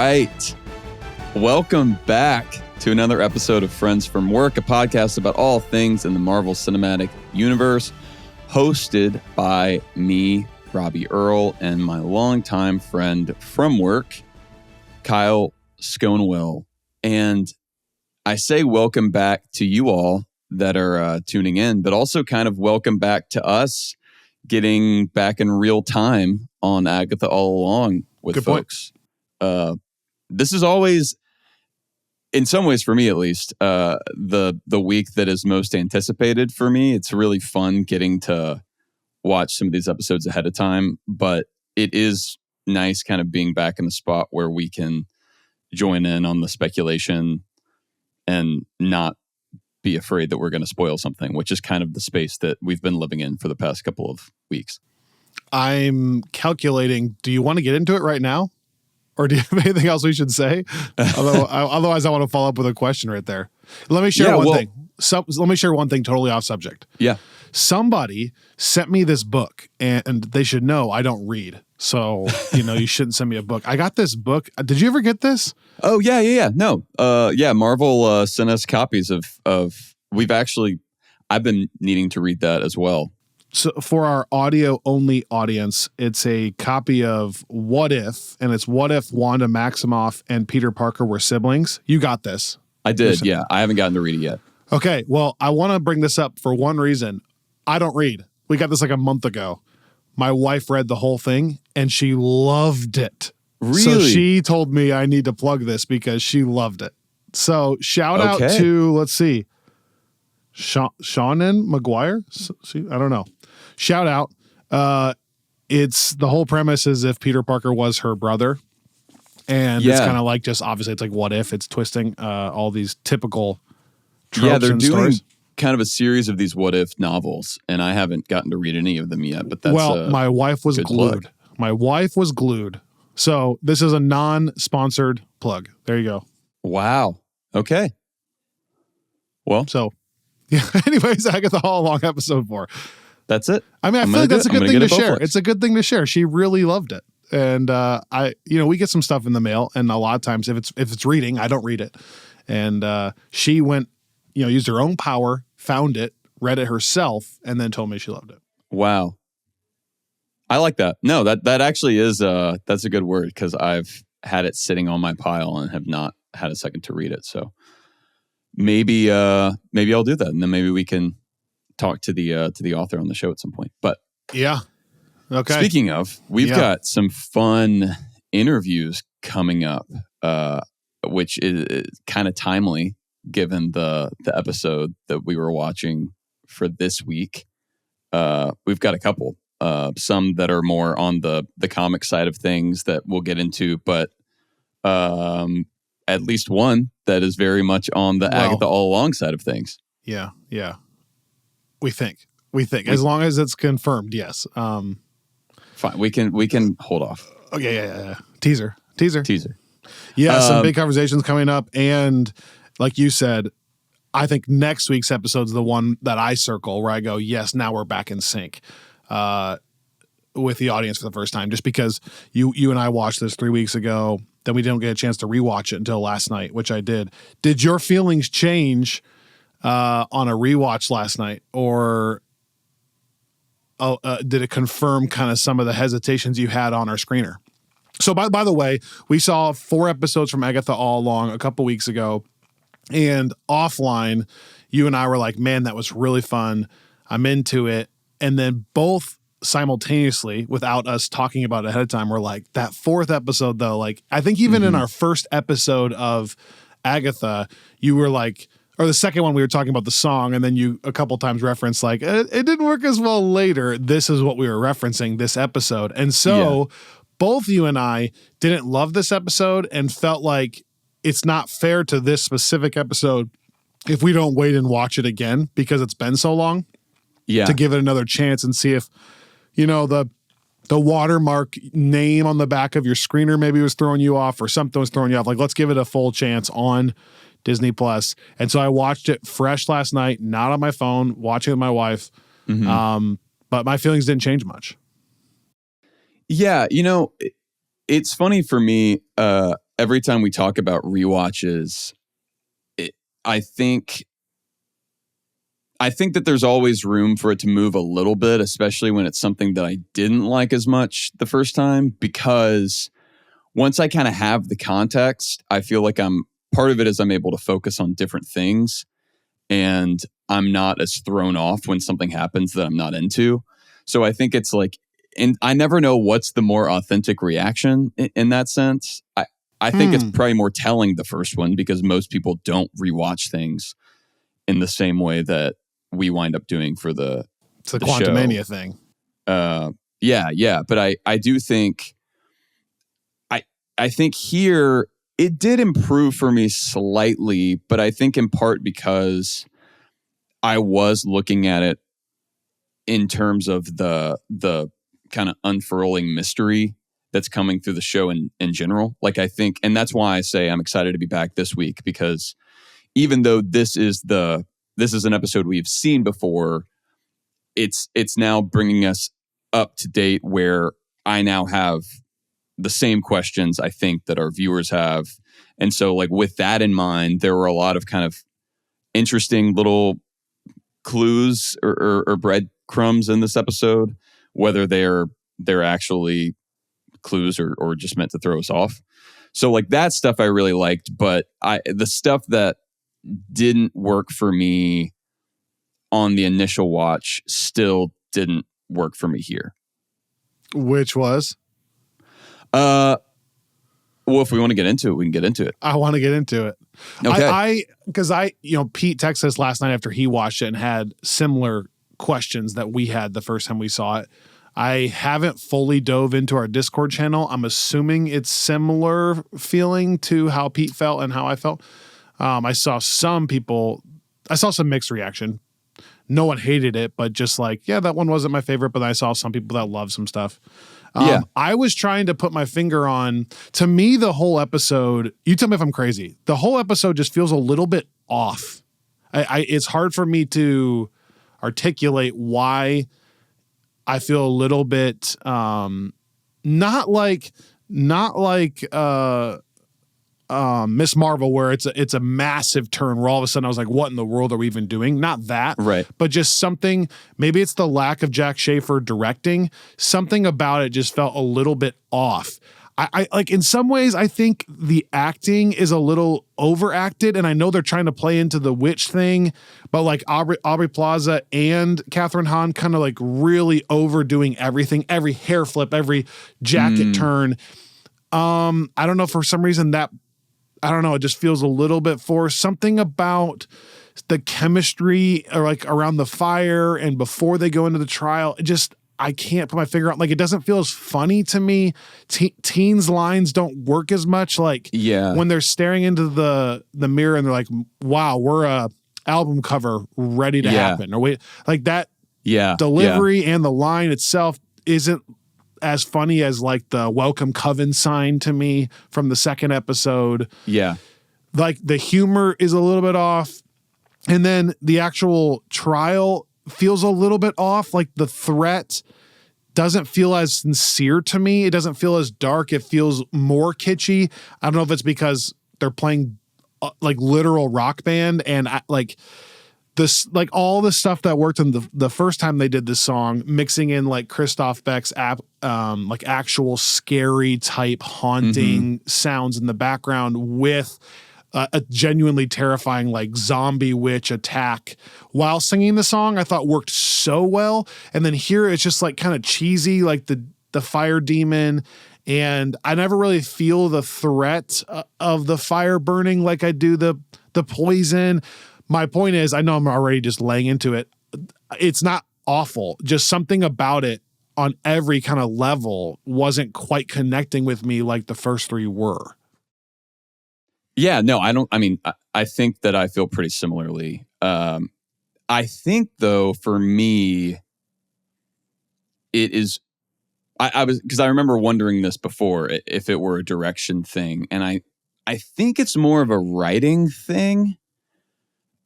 right. Welcome back to another episode of Friends from Work, a podcast about all things in the Marvel Cinematic Universe, hosted by me, Robbie Earl, and my longtime friend from work, Kyle Sconewell. And I say welcome back to you all that are tuning in, but also kind of welcome back to us getting back in real time on Agatha All Along with Good folks. This is always, in some ways for me at least, the week that is most anticipated for me. It's really fun getting to watch some of these episodes ahead of time, but it is nice kind of being back in the spot where we can join in on the speculation and not be afraid that we're going to spoil something, which is kind of the space that we've been living in for the past couple of weeks. I'm calculating, do you want to get into it right now? Or do you have anything else we should say? Otherwise, I want to follow up with a question right there. Let me share one thing. Let me share one thing totally off subject. Yeah. Somebody sent me this book, and they should know I don't read. So, you shouldn't send me a book. I got this book. Did you ever get this? Oh, yeah. No. Marvel sent us copies of I've been needing to read that as well. So for our audio only audience, it's a copy of What If, and it's What If Wanda Maximoff and Peter Parker were siblings. You got this. I did, yeah. I haven't gotten to read it yet. Okay, well, I want to bring this up for one reason. I don't read. We got this like a month ago. My wife read the whole thing, and she loved it. Really? So she told me I need to plug this because she loved it. So shout out to, let's see, Shannon McGuire? I don't know. Shout out. It's the whole premise is if Peter Parker was her brother. And it's kind of like just obviously it's like what if it's twisting all these typical tropes. Yeah, they're and doing stories. Kind of a series of these what if novels, and I haven't gotten to read any of them yet. But that's my wife was glued. Plug. My wife was glued. So this is a non-sponsored plug. There you go. Wow. Okay. Well, so yeah. Anyways, Agatha All Along episode 4. That's it. I mean, I feel like that's a good thing to share. It's a good thing to share. She really loved it. And we get some stuff in the mail, and a lot of times if it's reading, I don't read it. And she went, used her own power, found it, read it herself, and then told me she loved it. Wow. I like that. No, that actually is that's a good word, because I've had it sitting on my pile and have not had a second to read it. So maybe I'll do that, and then maybe we can talk to the author on the show at some point. But yeah. Okay. Speaking of, we've got some fun interviews coming up, which is kind of timely given the episode that we were watching for this week. We've got a couple, some that are more on the comic side of things that we'll get into, but at least one that is very much on the Agatha All Along side of things. Yeah. We think as long as it's confirmed. Yes. Fine. We can hold off. Okay. Yeah. Teaser. Yeah. Some big conversations coming up. And like you said, I think next week's episode is the one that I circle where I go, yes, now we're back in sync with the audience for the first time, just because you and I watched this 3 weeks ago. Then we didn't get a chance to rewatch it until last night, which I did. Did your feelings change on a rewatch last night, or did it confirm kind of some of the hesitations you had on our screener? So by the way, we saw 4 episodes from Agatha All Along a couple weeks ago, and offline, you and I were like, man, that was really fun. I'm into it. And then both simultaneously, without us talking about it ahead of time, we're like, that 4th episode though, like I think even in our first episode of Agatha, you were like, or the second one, we were talking about the song, and then you a couple times referenced like, it didn't work as well later. This is what we were referencing this episode. And so both you and I didn't love this episode and felt like it's not fair to this specific episode if we don't wait and watch it again because it's been so long. Yeah. To give it another chance and see if, the watermark name on the back of your screener maybe was throwing you off or something was throwing you off. Like, let's give it a full chance on Disney Plus. And so I watched it fresh last night, not on my phone, watching with my wife. But my feelings didn't change much. Yeah. It's funny for me. every time we talk about rewatches, I think that there's always room for it to move a little bit, especially when it's something that I didn't like as much the first time, because once I kind of have the context, I feel like part of it is I'm able to focus on different things, and I'm not as thrown off when something happens that I'm not into. So I think it's like, and I never know what's the more authentic reaction in that sense. I think it's probably more telling the first one, because most people don't rewatch things in the same way that we wind up doing for the Quantumania thing. Yeah. But I do think, I think here it did improve for me slightly, but I think in part because I was looking at it in terms of the kind of unfurling mystery that's coming through the show in general. Like, I think, and that's why I say I'm excited to be back this week, because even though this is an episode we've seen before, it's now bringing us up to date, where I now have the same questions I think that our viewers have. And so, like, with that in mind, there were a lot of kind of interesting little clues or breadcrumbs in this episode, whether they're actually clues or just meant to throw us off. So, like, that stuff I really liked, but the stuff that didn't work for me on the initial watch still didn't work for me here. Which was? Well, if we want to get into it, we can get into it. I want to get into it. Okay. Because Pete texted us last night after he watched it and had similar questions that we had the first time we saw it. I haven't fully dove into our Discord channel. I'm assuming it's similar feeling to how Pete felt and how I felt. I saw some mixed reaction. No one hated it, but just like, yeah, that one wasn't my favorite. But I saw some people that love some stuff. I was trying to put my finger on, to me, the whole episode, you tell me if I'm crazy, the whole episode just feels a little bit off. It's hard for me to articulate why I feel a little bit, not like Miss Marvel, where it's a massive turn where all of a sudden I was like, what in the world are we even doing? Not that, right? But just something, maybe it's the lack of Jack Schaefer directing. Something about it just felt a little bit off. I like, in some ways, I think the acting is a little overacted, and I know they're trying to play into the witch thing, but like Aubrey Plaza and Catherine Hahn kind of like really overdoing everything, every hair flip, every jacket turn. I don't know, for some reason it just feels a little bit forced. Something about the chemistry, or like around the fire and before they go into the trial, I can't put my finger on. Like, it doesn't feel as funny to me. Teens' lines don't work as much. Like, when they're staring into the mirror and they're like, "Wow, we're a album cover ready to happen," or wait, like that. Delivery and the line itself isn't as funny as like the welcome coven sign to me from the second episode. Like, the humor is a little bit off, and then the actual trial feels a little bit off. Like, the threat doesn't feel as sincere to me. It doesn't feel as dark. It feels more kitschy. I don't know if it's because they're playing like literal rock band, and like all the stuff that worked in the first time they did this song, mixing in like Christoph Beck's like actual scary type haunting sounds in the background with a genuinely terrifying like zombie witch attack while singing the song, I thought worked so well. And then here it's just like kind of cheesy, like the fire demon. And I never really feel the threat of the fire burning like I do the poison. My point is, I know I'm already just laying into it. It's not awful. Just something about it on every kind of level wasn't quite connecting with me like the first three were. Yeah, no, I think that I feel pretty similarly. I think, though, for me, it is, because I remember wondering this before, if it were a direction thing. And I think it's more of a writing thing,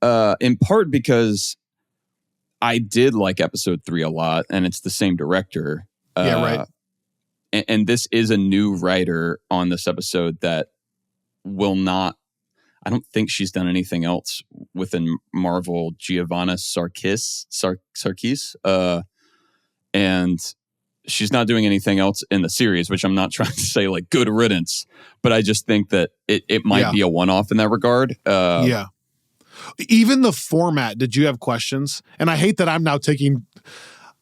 in part because I did like episode 3 a lot, and it's the same director. Right. And this is a new writer on this episode that will not. I don't think she's done anything else within Marvel. Giovanna Sarkis, and she's not doing anything else in the series, which I'm not trying to say like good riddance, but I just think that it might be a one-off in that regard. Yeah. Even the format, did you have questions? And I hate that I'm taking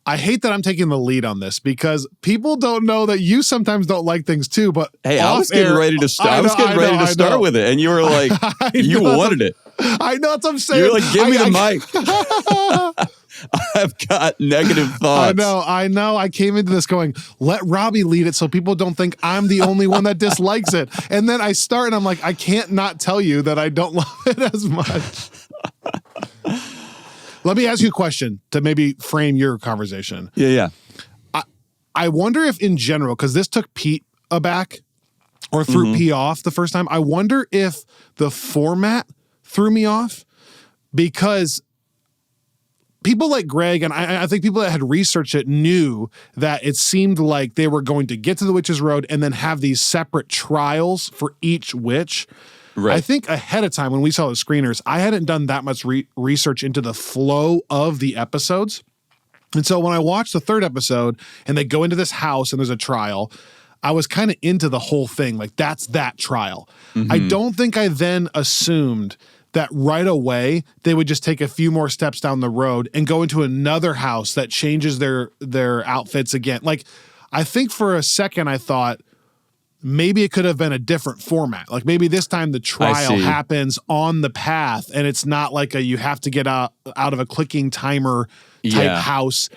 the lead on this because people don't know that you sometimes don't like things too. But hey, I was getting ready to start. I was getting ready to start with it, and you were like, you wanted it. I know what I'm saying. You're like, give me the mic. I've got negative thoughts. I know. I came into this going, let Robbie lead it so people don't think I'm the only one that dislikes it. And then I start and I'm like, I can't not tell you that I don't love it as much. Let me ask you a question to maybe frame your conversation. Yeah. I wonder if in general, because this took Pete aback or threw P off the first time, I wonder if the format threw me off because people like Greg, and I think people that had researched it knew that it seemed like they were going to get to the Witch's Road and then have these separate trials for each witch. Right. I think ahead of time when we saw the screeners, I hadn't done that much research into the flow of the episodes. And so when I watched the third episode and they go into this house and there's a trial, I was kind of into the whole thing. Like, that's that trial. Mm-hmm. I don't think I then assumed that right away they would just take a few more steps down the road and go into another house that changes their outfits again. Like, I think for a second I thought maybe it could have been a different format. Like maybe this time the trial happens on the path and it's not like you have to get out of a clicking timer type house.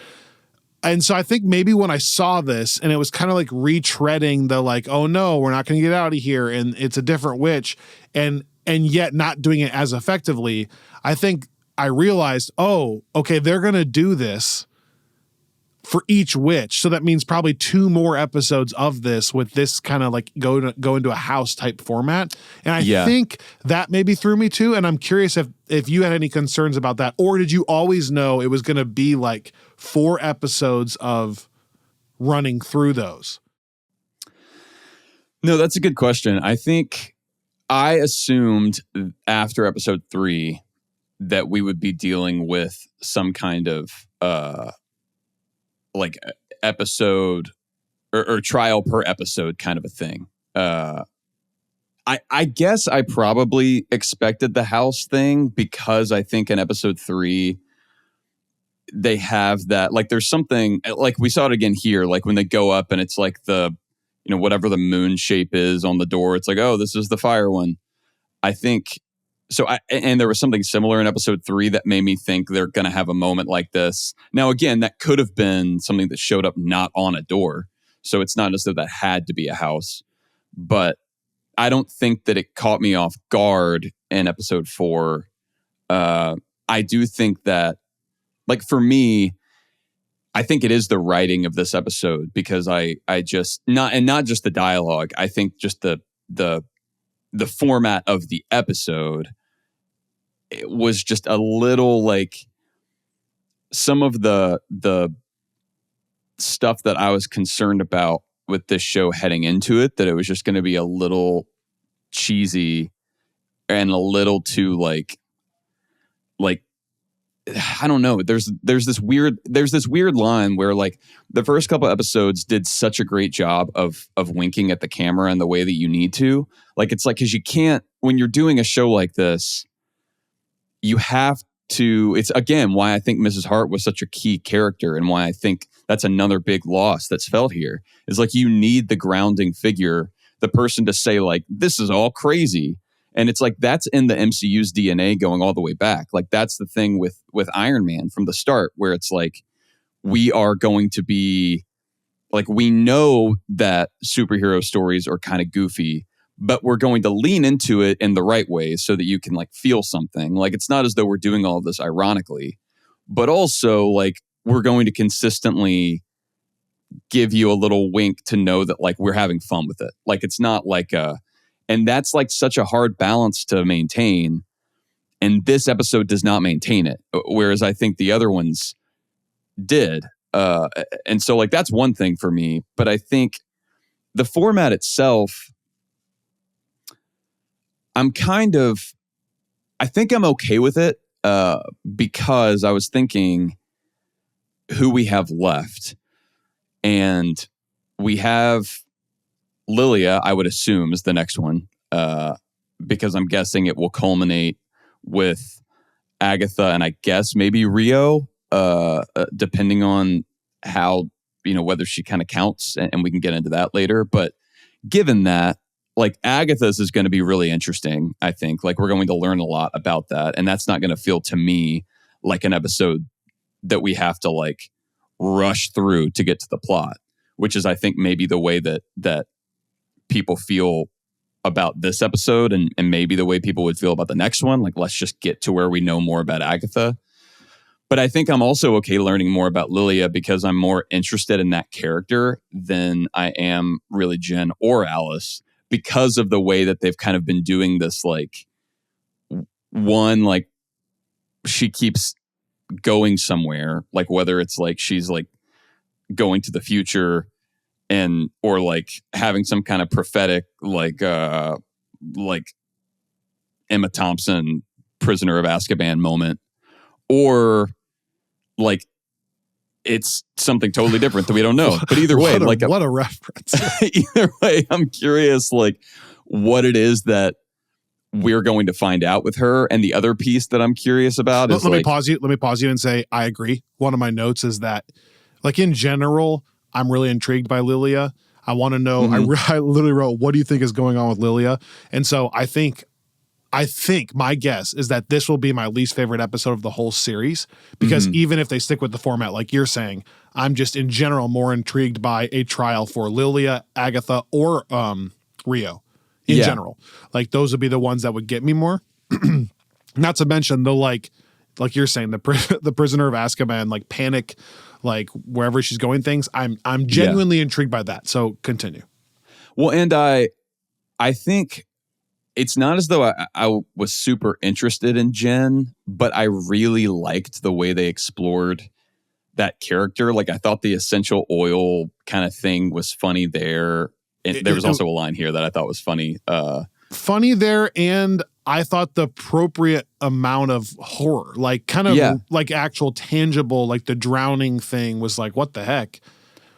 And so I think maybe when I saw this and it was kind of like retreading the like, oh no, we're not going to get out of here and it's a different witch and yet not doing it as effectively, I think I realized, oh, okay, they're going to do this for each witch. So that means probably 2 more episodes of this with this kind of like go into a house type format. And I think that maybe threw me too. And I'm curious if you had any concerns about that, or did you always know it was going to be like 4 episodes of running through those? No, that's a good question. I think I assumed after episode 3 that we would be dealing with some kind of like episode or trial per episode kind of a thing. I guess I probably expected the house thing because I think in episode 3 they have that, like there's something like we saw it again here, like when they go up and it's like the, whatever the moon shape is on the door, it's like, oh, this is the fire one. I think so. And there was something similar in episode 3 that made me think they're going to have a moment like this. Now, again, that could have been something that showed up not on a door. So it's not as though that had to be a house. But I don't think that it caught me off guard in episode 4. I do think that, like for me, I think it is the writing of this episode because I just not just the dialogue. I think just the format of the episode, it was just a little like some of the stuff that I was concerned about with this show heading into it, that it was just going to be a little cheesy and a little too like I don't know. There's this weird line where like the first couple episodes did such a great job of winking at the camera in the way that you need to. Like it's like, because you can't, when you're doing a show like this, you have to, it's again why I think Mrs. Hart was such a key character and why I think that's another big loss that's felt here, is like you need the grounding figure, the person to say like, this is all crazy. And it's like, that's in the MCU's DNA going all the way back. Like that's the thing with Iron Man from the start, where it's like, we are going to be like, we know that superhero stories are kind of goofy, but we're going to lean into it in the right way so that you can like feel something. Like it's not as though we're doing all of this ironically, but also like we're going to consistently give you a little wink to know that like we're having fun with it. Like it's not like and that's like such a hard balance to maintain. And this episode does not maintain it. Whereas I think the other ones did. And so like, that's one thing for me, but I think the format itself, I think I'm okay with it because I was thinking who we have left. And we have Lilia, I would assume, is the next one because I'm guessing it will culminate with Agatha and I guess maybe Rio, depending on how, whether she kind of counts, and we can get into that later. But given that, like Agatha's is going to be really interesting, I think. Like we're going to learn a lot about that. And that's not going to feel to me like an episode that we have to like rush through to get to the plot, which is, I think, maybe the way that people feel about this episode and maybe the way people would feel about the next one. Like, let's just get to where we know more about Agatha. But I think I'm also okay learning more about Lilia because I'm more interested in that character than I am really Jen or Alice because of the way that they've kind of been doing this. Like, one, like she keeps going somewhere, like whether it's like she's like going to the future and or like having some kind of prophetic like Emma Thompson Prisoner of Azkaban moment, or like it's something totally different that we don't know. But either way, what a reference. Either way, I'm curious like what it is that we're going to find out with her. And the other piece that I'm curious about is let me pause you and say I agree. One of my notes is that like in general, I'm really intrigued by Lilia. I want to know. I literally wrote, "What do you think is going on with Lilia?" And so I think my guess is that this will be my least favorite episode of the whole series because even if they stick with the format, like you're saying, I'm just in general more intrigued by a trial for Lilia, Agatha, or Rio in general. Like those would be the ones that would get me more. Not to mention the like you're saying, the Prisoner of Azkaban, like panic, like wherever she's going things. I'm genuinely intrigued by that. So continue. Well, and I think it's not as though I was super interested in Jen, but I really liked the way they explored that character. Like I thought the essential oil kind of thing was funny there. And there was also a line here that I thought was funny. Funny there, and I thought the appropriate amount of horror, like kind of like actual tangible, like the drowning thing was like, what the heck?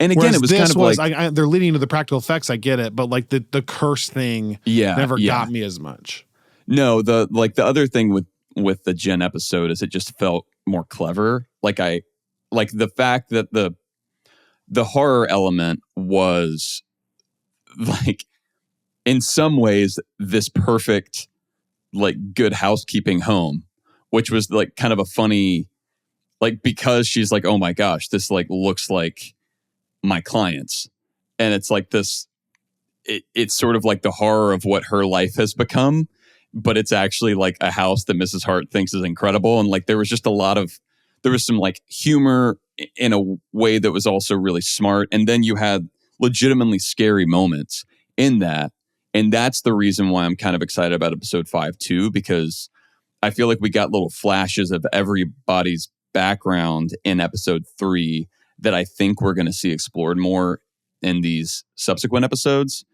And again, whereas it was kind of like they're leading to the practical effects. I get it, but like the curse thing, never got me as much. No, the other thing with the Jen episode is it just felt more clever. Like the fact that the horror element was like in some ways this perfect like good housekeeping home, which was like kind of a funny like because she's like, oh my gosh, this like looks like my clients. And it's like this, it's sort of like the horror of what her life has become, but it's actually like a house that Mrs. Hart thinks is incredible. And like there was some like humor in a way that was also really smart. And then you had legitimately scary moments in that. And that's the reason why I'm kind of excited about episode 5 too, because I feel like we got little flashes of everybody's background in episode 3 that I think we're going to see explored more in these subsequent episodes.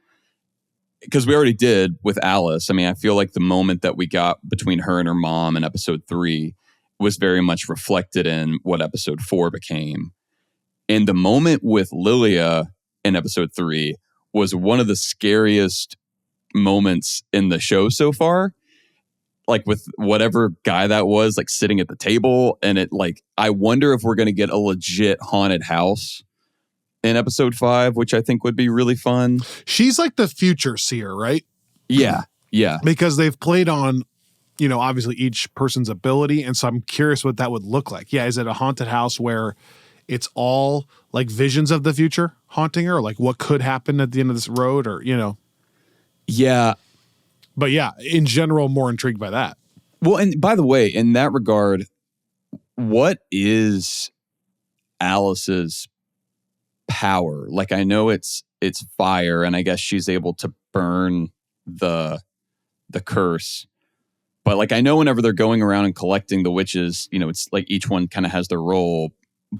Because we already did with Alice. I mean, I feel like the moment that we got between her and her mom in episode 3 was very much reflected in what episode 4 became. And the moment with Lilia in episode 3 was one of the scariest moments in the show so far. Like with whatever guy that was, like sitting at the table. And it like, I wonder if we're going to get a legit haunted house in episode 5, which I think would be really fun. She's like the future seer, right? Yeah. Yeah. Because they've played on, obviously each person's ability. And so I'm curious what that would look like. Yeah. Is it a haunted house where it's all like visions of the future haunting her? Or like what could happen at the end of this road or, Yeah. But yeah, in general, more intrigued by that. Well, and by the way, in that regard, what is Alice's power? Like, I know it's fire, and I guess she's able to burn the curse. But like, I know whenever they're going around and collecting the witches, it's like each one kind of has their role.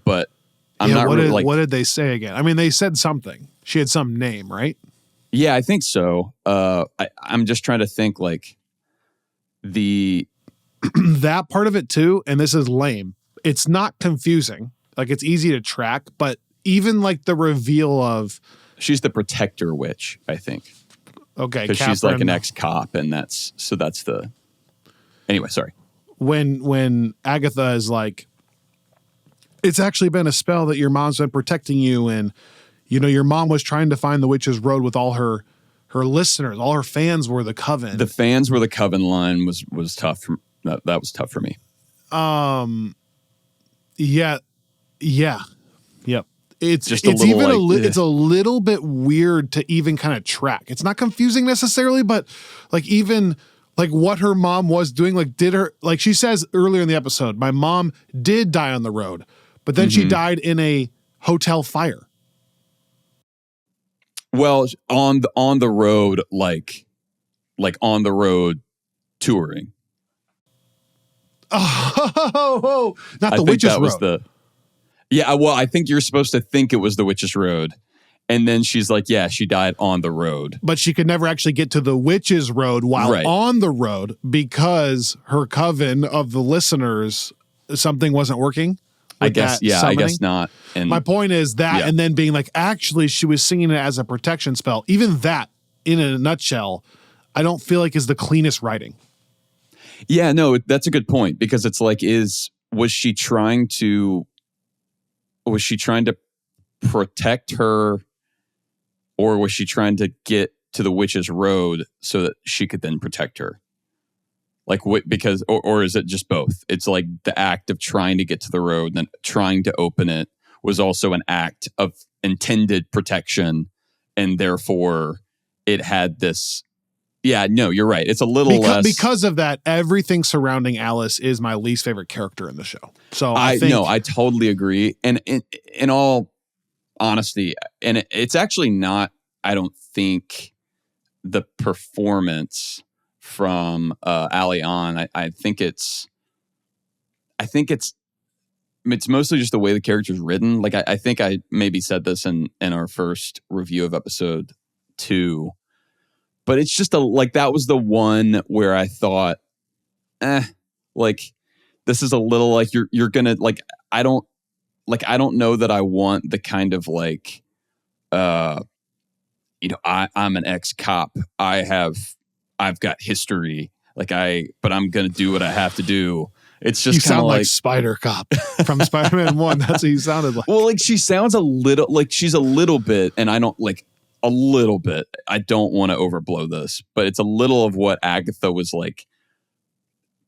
But I'm not really like, what did they say again? I mean, they said something. She had some name, right? Yeah, I think so. I'm just trying to think like that part of it too, and this is lame. It's not confusing. Like, it's easy to track, but even like the reveal of she's the protector witch, I think. Okay, because she's like an ex-cop, and that's the. Anyway, sorry. When Agatha is like, it's actually been a spell that your mom's been protecting you, and your mom was trying to find the witch's road with all her listeners, all her fans were the coven. The fans were the coven line was tough. That was tough for me. Yeah. Yep. It's just it's a little bit weird to even kind of track. It's not confusing necessarily, but like even like what her mom was doing, like she says earlier in the episode, my mom did die on the road, but then she died in a hotel fire. Well, on the road, like on the road touring. Oh, not the witch's road. Yeah, well, I think you're supposed to think it was the witch's road. And then she's like, yeah, she died on the road. But she could never actually get to the witch's road while on the road because her coven of the listeners, something wasn't working. I guess not. And my point is that, and then being like, actually, she was singing it as a protection spell. Even that, in a nutshell, I don't feel like is the cleanest writing. Yeah, no, that's a good point because it's like, was she trying to protect her, or was she trying to get to the witch's road so that she could then protect her? Like, because, or is it just both? It's like the act of trying to get to the road and then trying to open it was also an act of intended protection, and therefore it had this. Yeah, no, you're right. It's a little less. Because of that, everything surrounding Alice is my least favorite character in the show. So I totally agree. And in all honesty, and it's actually not, I don't think, the performance from Ali on. I think it's mostly just the way the character's written. Like I think I maybe said this in our first review of episode 2. But it's just that was the one where I thought, like this is a little like you're gonna like I don't know that I want the kind of like I'm an ex-cop. I've got history. But I'm gonna do what I have to do. It's just you sound like Spider Cop from Spider-Man 1. That's what you sounded like. Well, like she sounds a little like she's a little bit, and I don't like. A little bit. I don't want to overblow this, but it's a little of what Agatha was like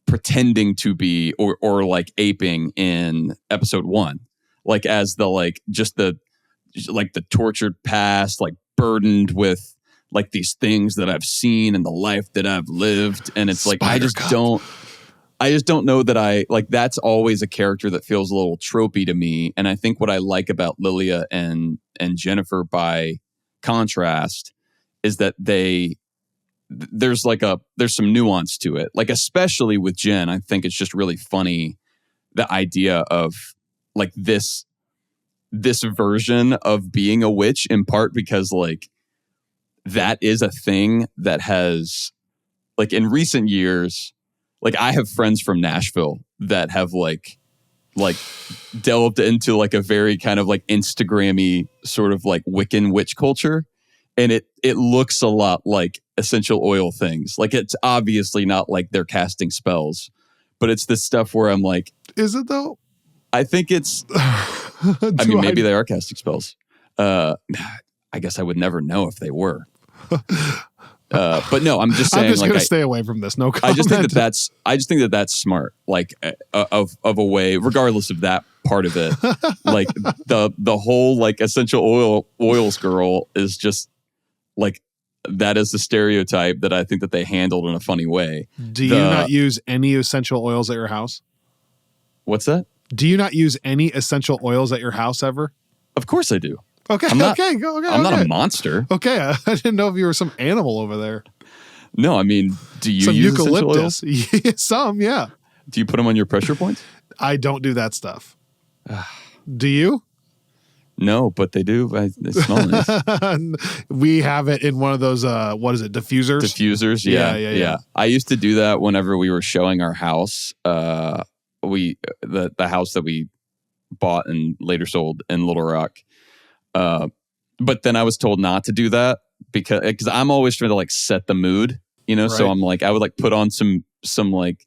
pretending to be or like aping in episode 1. Like as the like just the tortured past, like burdened with like these things that I've seen in the life that I've lived. And it's like I just don't know that I like that's always a character that feels a little tropey to me. And I think what I like about Lilia and Jennifer by contrast is that there's some nuance to it, like especially with Jen. I think it's just really funny the idea of like this version of being a witch, in part because like that is a thing that has like in recent years, like I have friends from Nashville that have like delved into like a very kind of like Instagrammy sort of like Wiccan witch culture. And it looks a lot like essential oil things. Like it's obviously not like they're casting spells, but it's this stuff where I'm like, is it though? I think it's, I mean, maybe they are casting spells. I guess I would never know if they were. But no, I'm just saying. I'm just like, going to stay away from this. No comment. I just think that's smart. Like of a way, regardless of that part of it. Like the whole like essential oils girl is just like that is the stereotype that I think that they handled in a funny way. Do you not use any essential oils at your house? What's that? Do you not use any essential oils at your house ever? Of course I do. Okay, I'm not a monster. Okay, I didn't know if you were some animal over there. No, I mean, do you some use eucalyptus? Essential oils? Some, yeah. Do you put them on your pressure points? I don't do that stuff. Do you? No, but they do. They smell nice. We have it in one of those, what is it, diffusers? Diffusers, yeah. I used to do that whenever we were showing our house. The house that we bought and later sold in Little Rock. But then I was told not to do that because I'm always trying to like set the mood, Right. So I'm like, I would like put on some like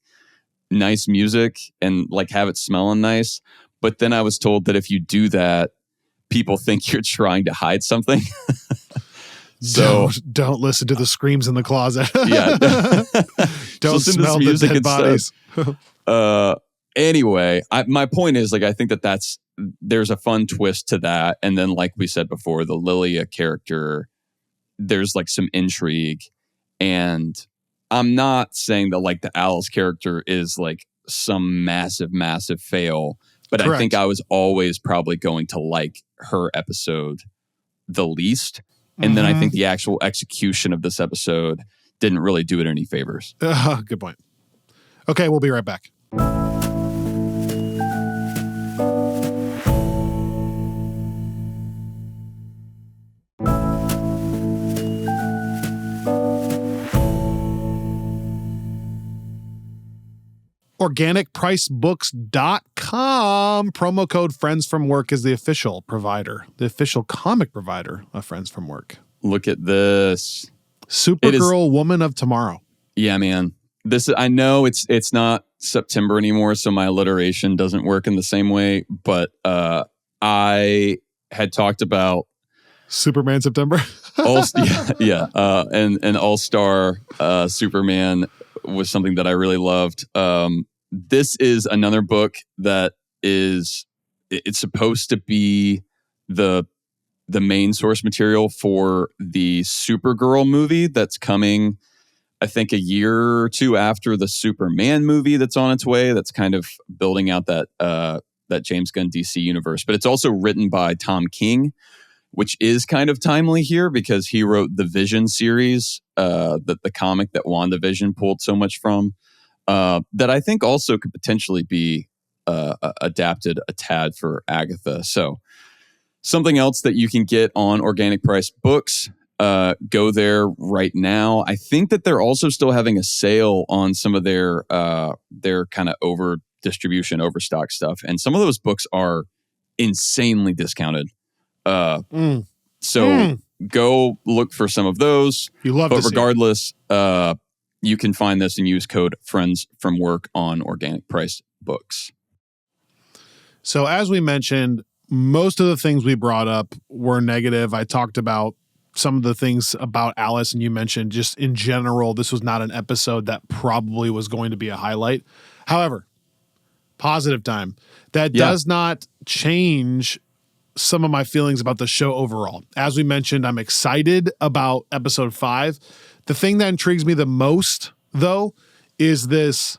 nice music and like have it smelling nice. But then I was told that if you do that, people think you're trying to hide something. So don't listen to the screams in the closet. Yeah. Don't smell the dead bodies. Anyway, my point is like, I think there's a fun twist to that. And then like we said before, the Lilia character, there's like some intrigue. And I'm not saying that like the Alice character is like some massive, massive fail. But correct. I think I was always probably going to like her episode the least. And then I think the actual execution of this episode didn't really do it any favors. Good point. Okay, we'll be right back. OrganicPriceBooks.com. Promo code Friends From Work is the official provider, the official comic provider of Friends From Work. Look at this. Supergirl Woman of Tomorrow. Yeah, man. I know it's not September anymore, so my alliteration doesn't work in the same way, but I had talked about Superman September. And All-Star Superman was something that I really loved. This is another book that it's supposed to be the main source material for the Supergirl movie that's coming, I think, a year or two after the Superman movie that's on its way. That's kind of building out that James Gunn DC universe. But it's also written by Tom King, which is kind of timely here because he wrote the Vision series, the comic that WandaVision pulled so much from, that I think also could potentially be adapted a tad for Agatha. So something else that you can get on Organic Price Books, go there right now. I think that they're also still having a sale on some of their kind of over distribution, overstock stuff. And some of those books are insanely discounted. So go look for some of those. But regardless, you can find this and use code Friends From Work on Organic Price Books. So as we mentioned, most of the things we brought up were negative. I talked about some of the things about Alice, and you mentioned just in general, this was not an episode that probably was going to be a highlight. However, positive time. That does not change some of my feelings about the show overall. As we mentioned, I'm excited about episode 5. The thing that intrigues me the most, though, is this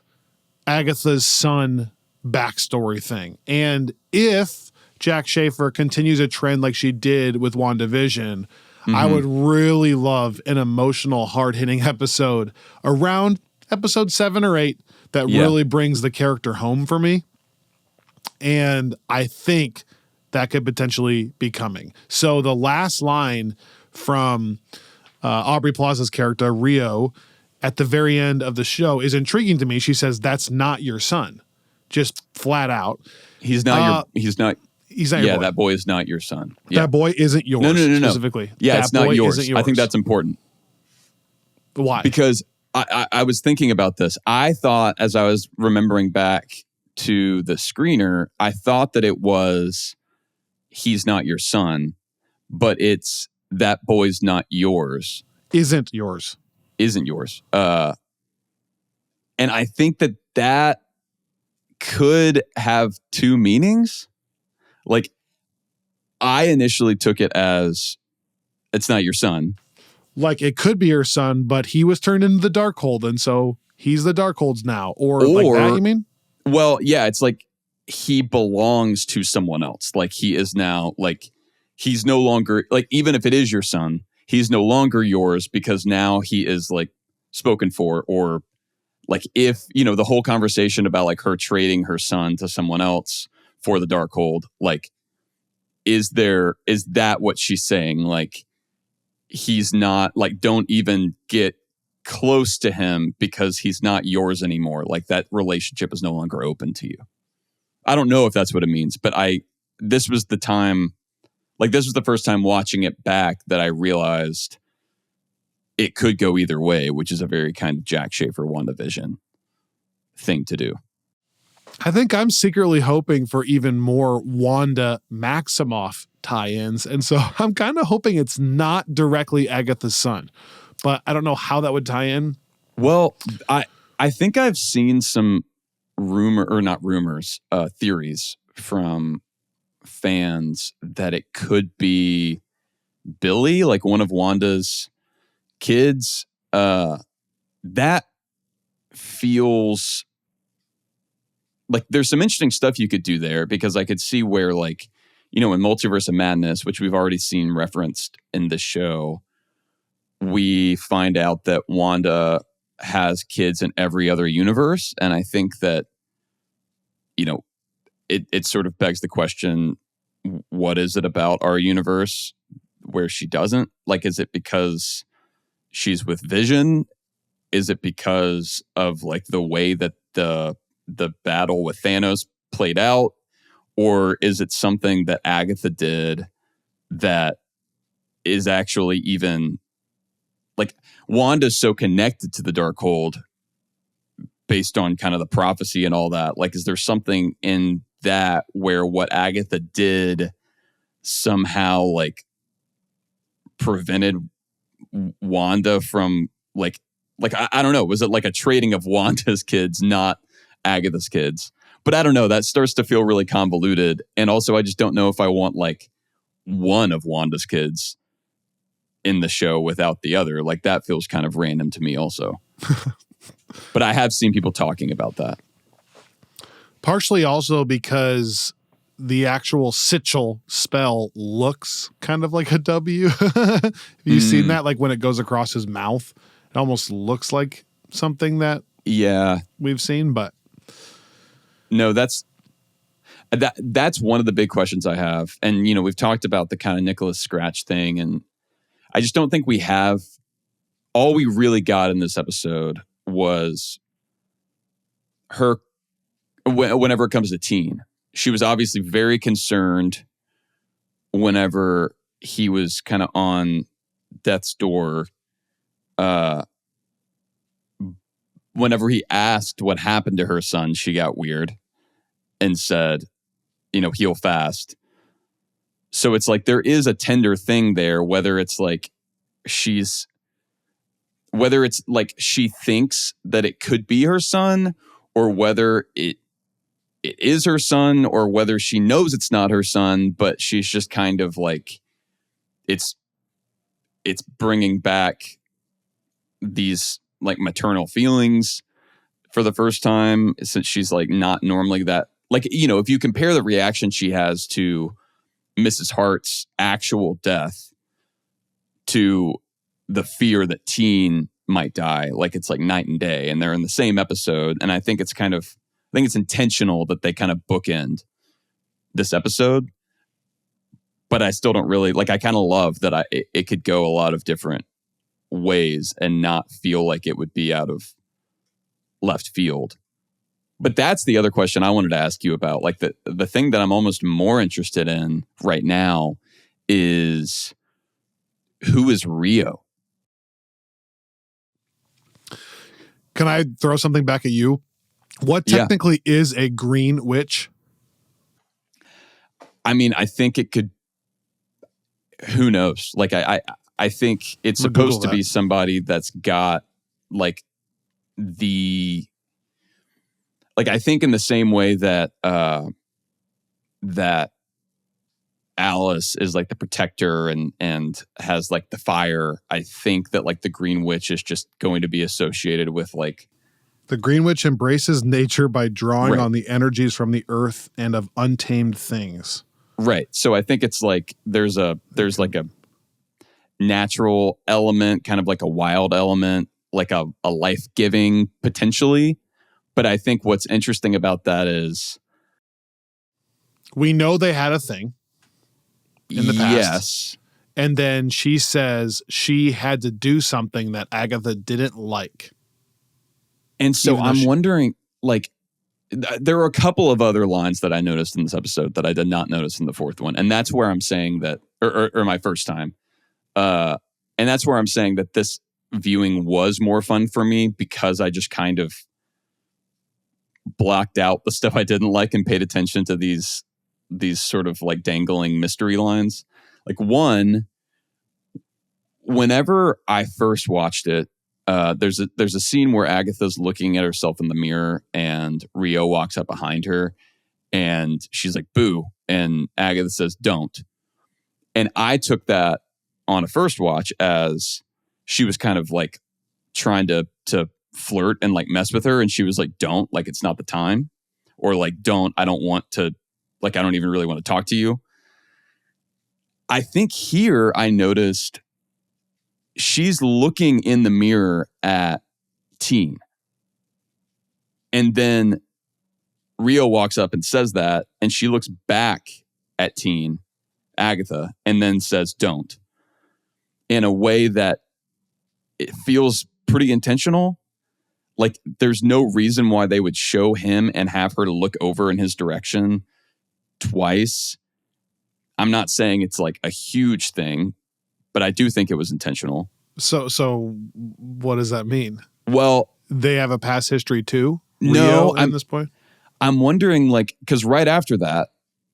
Agatha's son backstory thing. And if Jack Schaefer continues a trend like she did with WandaVision, I would really love an emotional, hard-hitting episode around episode 7 or 8 that really brings the character home for me. And I think that could potentially be coming. So the last line from Aubrey Plaza's character, Rio, at the very end of the show is intriguing to me. She says, "That's not your son." Just flat out. He's not your boy. That boy is not your son. Yeah. That boy isn't yours. No. Specifically. Yeah, that it's not yours. I think that's important. Why? Because I was thinking about this. I thought, as I was remembering back to the screener, I thought that it was he's not your son, but it's that boy's not yours. Isn't yours. And I think that could have two meanings. Like, I initially took it as it's not your son. Like, it could be your son, but he was turned into the Darkhold, and so he's the Darkholds now. Or like that, you mean? Well, yeah, it's like he belongs to someone else. Like, he is now, like, he's no longer, like, even if it is your son, he's no longer yours because now he is, like, spoken for. Or, like, if, the whole conversation about, like, her trading her son to someone else for the Darkhold, like, is that what she's saying? Like, he's not, like, don't even get close to him because he's not yours anymore. Like, that relationship is no longer open to you. I don't know if that's what it means, but this was the first time watching it back that I realized it could go either way, which is a very kind of Jack Schaefer WandaVision thing to do. I think I'm secretly hoping for even more Wanda Maximoff tie-ins. And so I'm kind of hoping it's not directly Agatha's son, but I don't know how that would tie in. Well, I think I've seen some theories from fans that it could be Billy, like one of Wanda's kids. That feels like there's some interesting stuff you could do there, because I could see where, like, in Multiverse of Madness, which we've already seen referenced in the show, we find out that Wanda has kids in every other universe. And I think that, it sort of begs the question, what is it about our universe where she doesn't? Like, is it because she's with Vision? Is it because of, like, the way that the battle with Thanos played out? Or is it something that Agatha did that is actually even, like, Wanda's so connected to the Darkhold based on kind of the prophecy and all that? Like, is there something in that where what Agatha did somehow, like, prevented Wanda from, like I don't know, was it like a trading of Wanda's kids, not Agatha's kids? But I don't know, that starts to feel really convoluted. And also, I just don't know if I want, like, one of Wanda's kids in the show without the other. Like, that feels kind of random to me also. But I have seen people talking about that. Partially also because the actual sigil spell looks kind of like a W. Have you seen that? Like, when it goes across his mouth, it almost looks like something that we've seen, but no, that's one of the big questions I have. And, we've talked about the kind of Nicholas Scratch thing, and I just don't think we have, all we really got in this episode was her, whenever it comes to Teen. She was obviously very concerned whenever he was kind of on death's door. Whenever he asked what happened to her son, she got weird and said, heal fast. So it's like there is a tender thing there, whether it's like she thinks that it could be her son, or whether it is her son, or whether she knows it's not her son, but she's just kind of like, it's bringing back these, like, maternal feelings for the first time, since she's, like, not normally that, like, if you compare the reaction she has to Mrs. Hart's actual death to the fear that Teen might die, like, it's like night and day, and they're in the same episode. And I think it's intentional that they kind of bookend this episode, but I still don't really, like, I kind of love that it could go a lot of different ways and not feel like it would be out of left field. But that's the other question I wanted to ask you about. Like, the thing that I'm almost more interested in right now is, who is Rio? Can I throw something back at you? What technically is a green witch? I mean, I think it could, who knows? Like, I think it's supposed to be somebody that's got, like, I think in the same way that that Alice is, like, the protector and has, like, the fire, I think that, like, the Green Witch is just going to be associated with, like, the Green Witch embraces nature by drawing on the energies from the earth and of untamed things. Right. So I think it's like there's like a natural element, kind of like a wild element, like a life-giving potentially. But I think what's interesting about that is, we know they had a thing. in the past. Yes. And then she says she had to do something that Agatha didn't like. And so I'm wondering, like, there are a couple of other lines that I noticed in this episode that I did not notice in the fourth one. And that's where I'm saying that, or my first time. And that's where I'm saying that this viewing was more fun for me because I just kind of blocked out the stuff I didn't like and paid attention to these sort of like dangling mystery lines. Like one, whenever I first watched it, there's a scene where Agatha's looking at herself in the mirror and Rio walks up behind her and she's like, boo. And Agatha says, don't. And I took that on a first watch as she was kind of like trying to flirt and like mess with her. And she was like, don't, like, it's not the time. Or like, don't, I don't want to, like, I don't even really want to talk to you. I think here I noticed she's looking in the mirror at Teen. And then Rio walks up and says that, and she looks back at Teen, Agatha, and then says, don't. In a way that it feels pretty intentional. Like there's no reason why they would show him and have her to look over in his direction twice. I'm not saying it's like a huge thing, but I do think it was intentional. So what does that mean? Well, they have a past history too? No, at this point? I'm wondering, like, because right after that,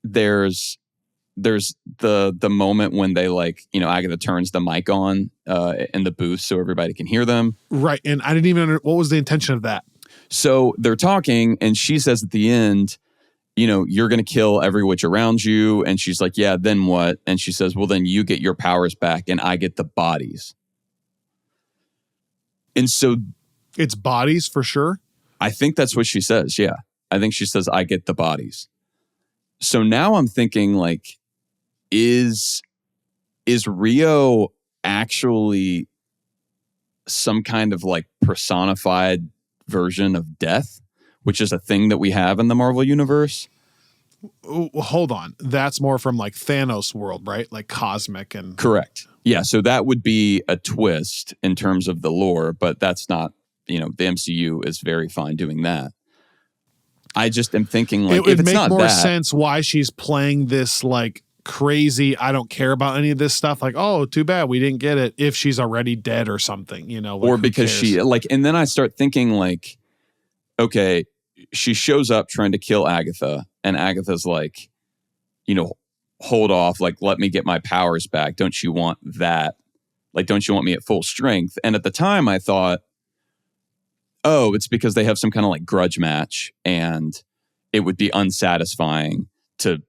there's the moment when they, like, you know, Agatha turns the mic on in the booth so everybody can hear them. Right. And I didn't even what was the intention of that? So they're talking and she says at the end, you know, you're going to kill every witch around you. And she's like, yeah, then what? And she says, well, then you get your powers back and I get the bodies. And so it's bodies for sure. I think that's what she says. Yeah. I think she says, I get the bodies. So now I'm thinking, like, is Rio actually some kind of like personified version of death, which is a thing that we have in the Marvel universe? Hold on. That's more from like Thanos world, right? Like cosmic and... Correct. Yeah. So that would be a twist in terms of the lore, but that's not, you know, the MCU is very fine doing that. I just am thinking, like, it would if it's make not more that, sense why she's playing this like crazy, I don't care about any of this stuff. Like, oh, too bad we didn't get it if she's already dead or something, you know. Like, or because she, like, and then I start thinking, like, okay, she shows up trying to kill Agatha and Agatha's like, you know, hold off, like, let me get my powers back. Don't you want that? Like, don't you want me at full strength? And at the time I thought, oh, it's because they have some kind of like grudge match and it would be unsatisfying to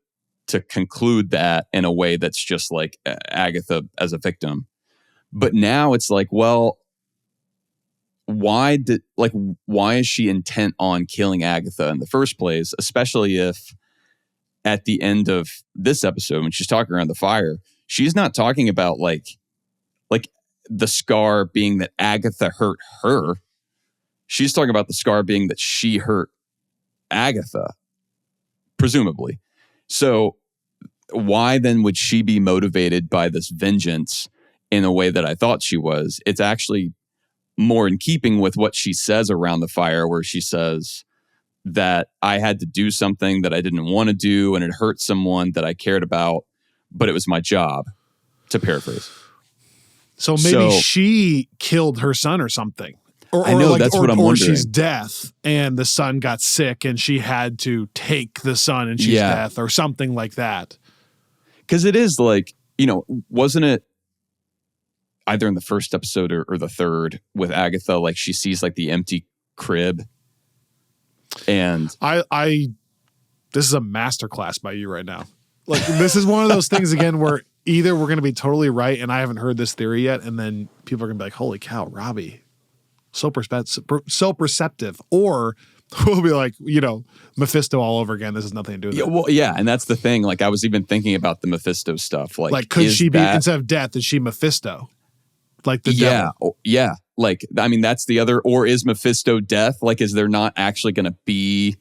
conclude that in a way that's just like Agatha as a victim. But now it's like, well, why is she intent on killing Agatha in the first place? Especially if at the end of this episode, when she's talking around the fire, she's not talking about like the scar being that Agatha hurt her. She's talking about the scar being that she hurt Agatha, presumably. So why then would she be motivated by this vengeance in a way that I thought she was? It's actually more in keeping with what she says around the fire, where she says that I had to do something that I didn't want to do and it hurt someone that I cared about, but it was my job, to paraphrase. So maybe she killed her son or something. Or, I know, like, that's what I'm wondering. Or she's death and the son got sick and she had to take the son and she's death or something like that. Because it is like, you know, wasn't it either in the first episode or the third with Agatha, like she sees like the empty crib and this is a masterclass by you right now. Like, this is one of those things again where either we're going to be totally right and I haven't heard this theory yet, and then people are going to be like, holy cow, Robbie, so perceptive, or we'll be like, you know, Mephisto all over again. This has nothing to do with it. Well, yeah, and that's the thing. Like, I was even thinking about the Mephisto stuff. Like could she be, instead of death, is she Mephisto? Like the devil? Yeah. Like, I mean, that's the other, or is Mephisto death? Like, is there not actually going to be,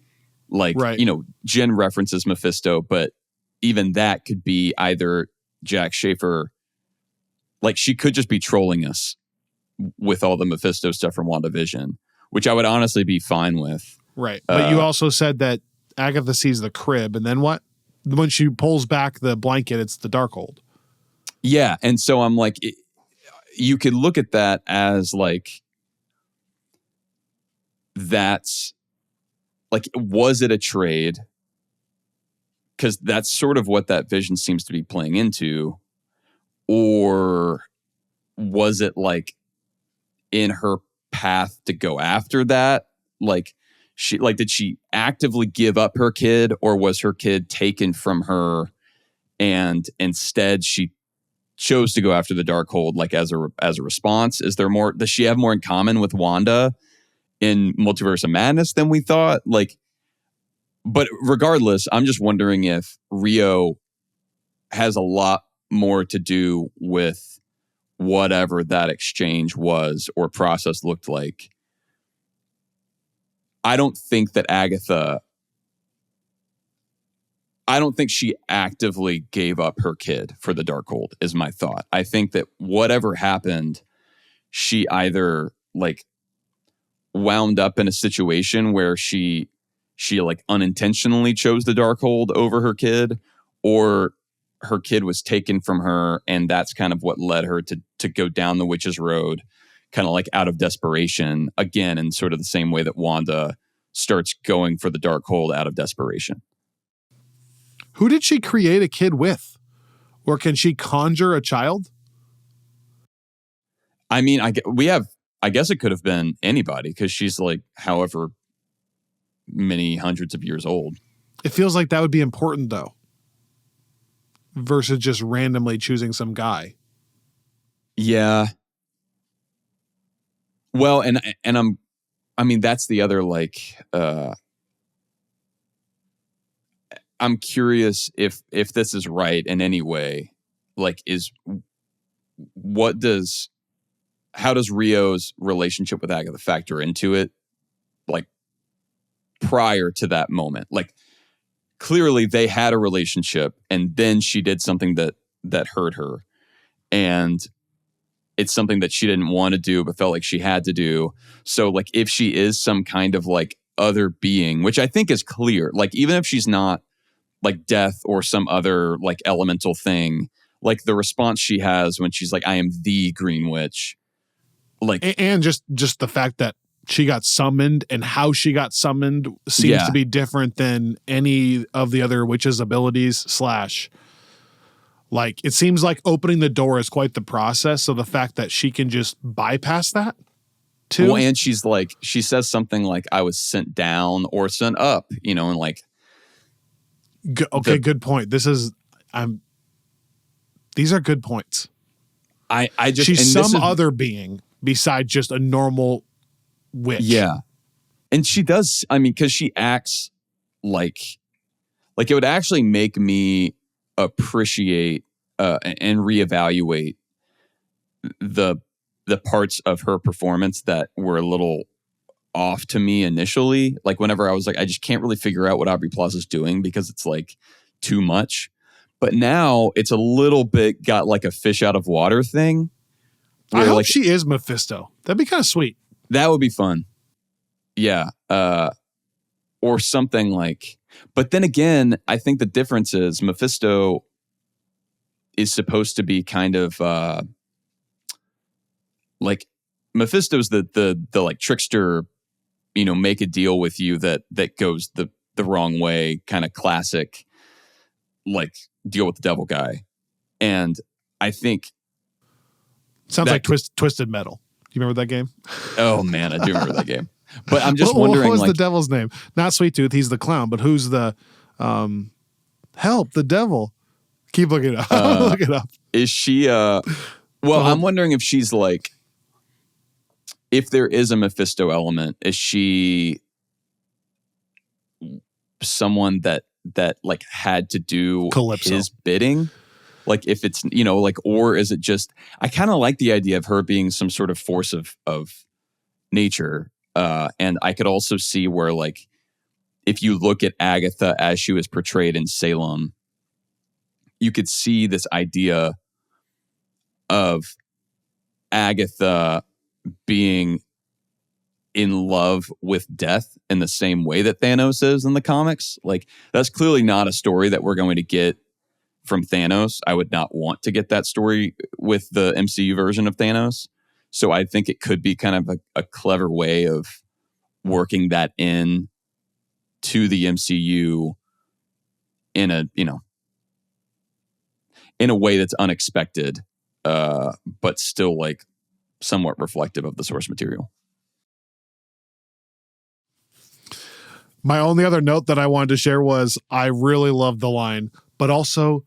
like, you know, Jen references Mephisto, but even that could be either Jack Schaefer, like she could just be trolling us with all the Mephisto stuff from WandaVision, which I would honestly be fine with. Right. But you also said that Agatha sees the crib, and then what? When she pulls back the blanket, it's the Darkhold. Yeah. And so I'm like, you could look at that as like, that's like, was it a trade? Because that's sort of what that vision seems to be playing into. Or was it like in her path to go after that? Like, did she actively give up her kid, or was her kid taken from her and instead she chose to go after the Darkhold, like as a response? Is there more? Does she have more in common with Wanda in Multiverse of Madness than we thought? Like, but regardless, I'm just wondering if Rio has a lot more to do with whatever that exchange was or process looked like. I don't think she actively gave up her kid for the Darkhold, is my thought. I think that whatever happened, she either like wound up in a situation where she like unintentionally chose the Darkhold over her kid, or her kid was taken from her, and that's kind of what led her to go down the witch's road, kind of like out of desperation, again, in sort of the same way that Wanda starts going for the Darkhold out of desperation. Who did she create a kid with? Or can she conjure a child? I mean, I guess it could have been anybody, because she's like however many hundreds of years old. It feels like that would be important, though, versus just randomly choosing some guy. Yeah. Well, and I mean, that's the other, like, I'm curious if this is right in any way. Like, how does Rio's relationship with Agatha factor into it? Like, prior to that moment, like, clearly they had a relationship, and then she did something that hurt her, and it's something that she didn't want to do but felt like she had to do. So like, if she is some kind of like other being, which I think is clear, like even if she's not like death or some other like elemental thing, like the response she has when she's like, I am the Green Witch, like, and just the fact that she got summoned and how she got summoned seems to be different than any of the other witches' abilities / like, it seems like opening the door is quite the process. So the fact that she can just bypass that too. Well, and she's like, she says something like, I was sent down or sent up, and like. Good point. These are good points. She's some other being besides just a normal witch. Yeah. And she does, I mean, because she acts like it would actually make me appreciate and reevaluate the parts of her performance that were a little off to me initially. Like, whenever I was like, I just can't really figure out what Aubrey Plaza is doing because it's like too much. But now it's a little bit got like a fish out of water thing. I hope she is Mephisto. That'd be kind of sweet. That would be fun. Yeah. Or something like, but then again, I think the difference is Mephisto is supposed to be kind of like, Mephisto's the like trickster, make a deal with you that goes the wrong way, kind of classic, like, deal with the devil guy. And I think sounds like Twisted Metal. You remember that game? Oh man, I do remember that game. But I'm just wondering, what was the devil's name? Not Sweet Tooth, he's the clown, but who's the help, the devil? Keep looking it up. Look it up. Is she I'm wondering if she's like, if there is a Mephisto element, is she someone that like had to do Calypso. His bidding? Like, if it's, like, or is it just, I kind of like the idea of her being some sort of force of nature. And I could also see where, like, if you look at Agatha as she was portrayed in Salem, you could see this idea of Agatha being in love with death in the same way that Thanos is in the comics. Like, that's clearly not a story that we're going to get from Thanos. I would not want to get that story with the MCU version of Thanos. So I think it could be kind of a clever way of working that in to the MCU in a, in a way that's unexpected, but still like somewhat reflective of the source material. My only other note that I wanted to share was I really love the line, but also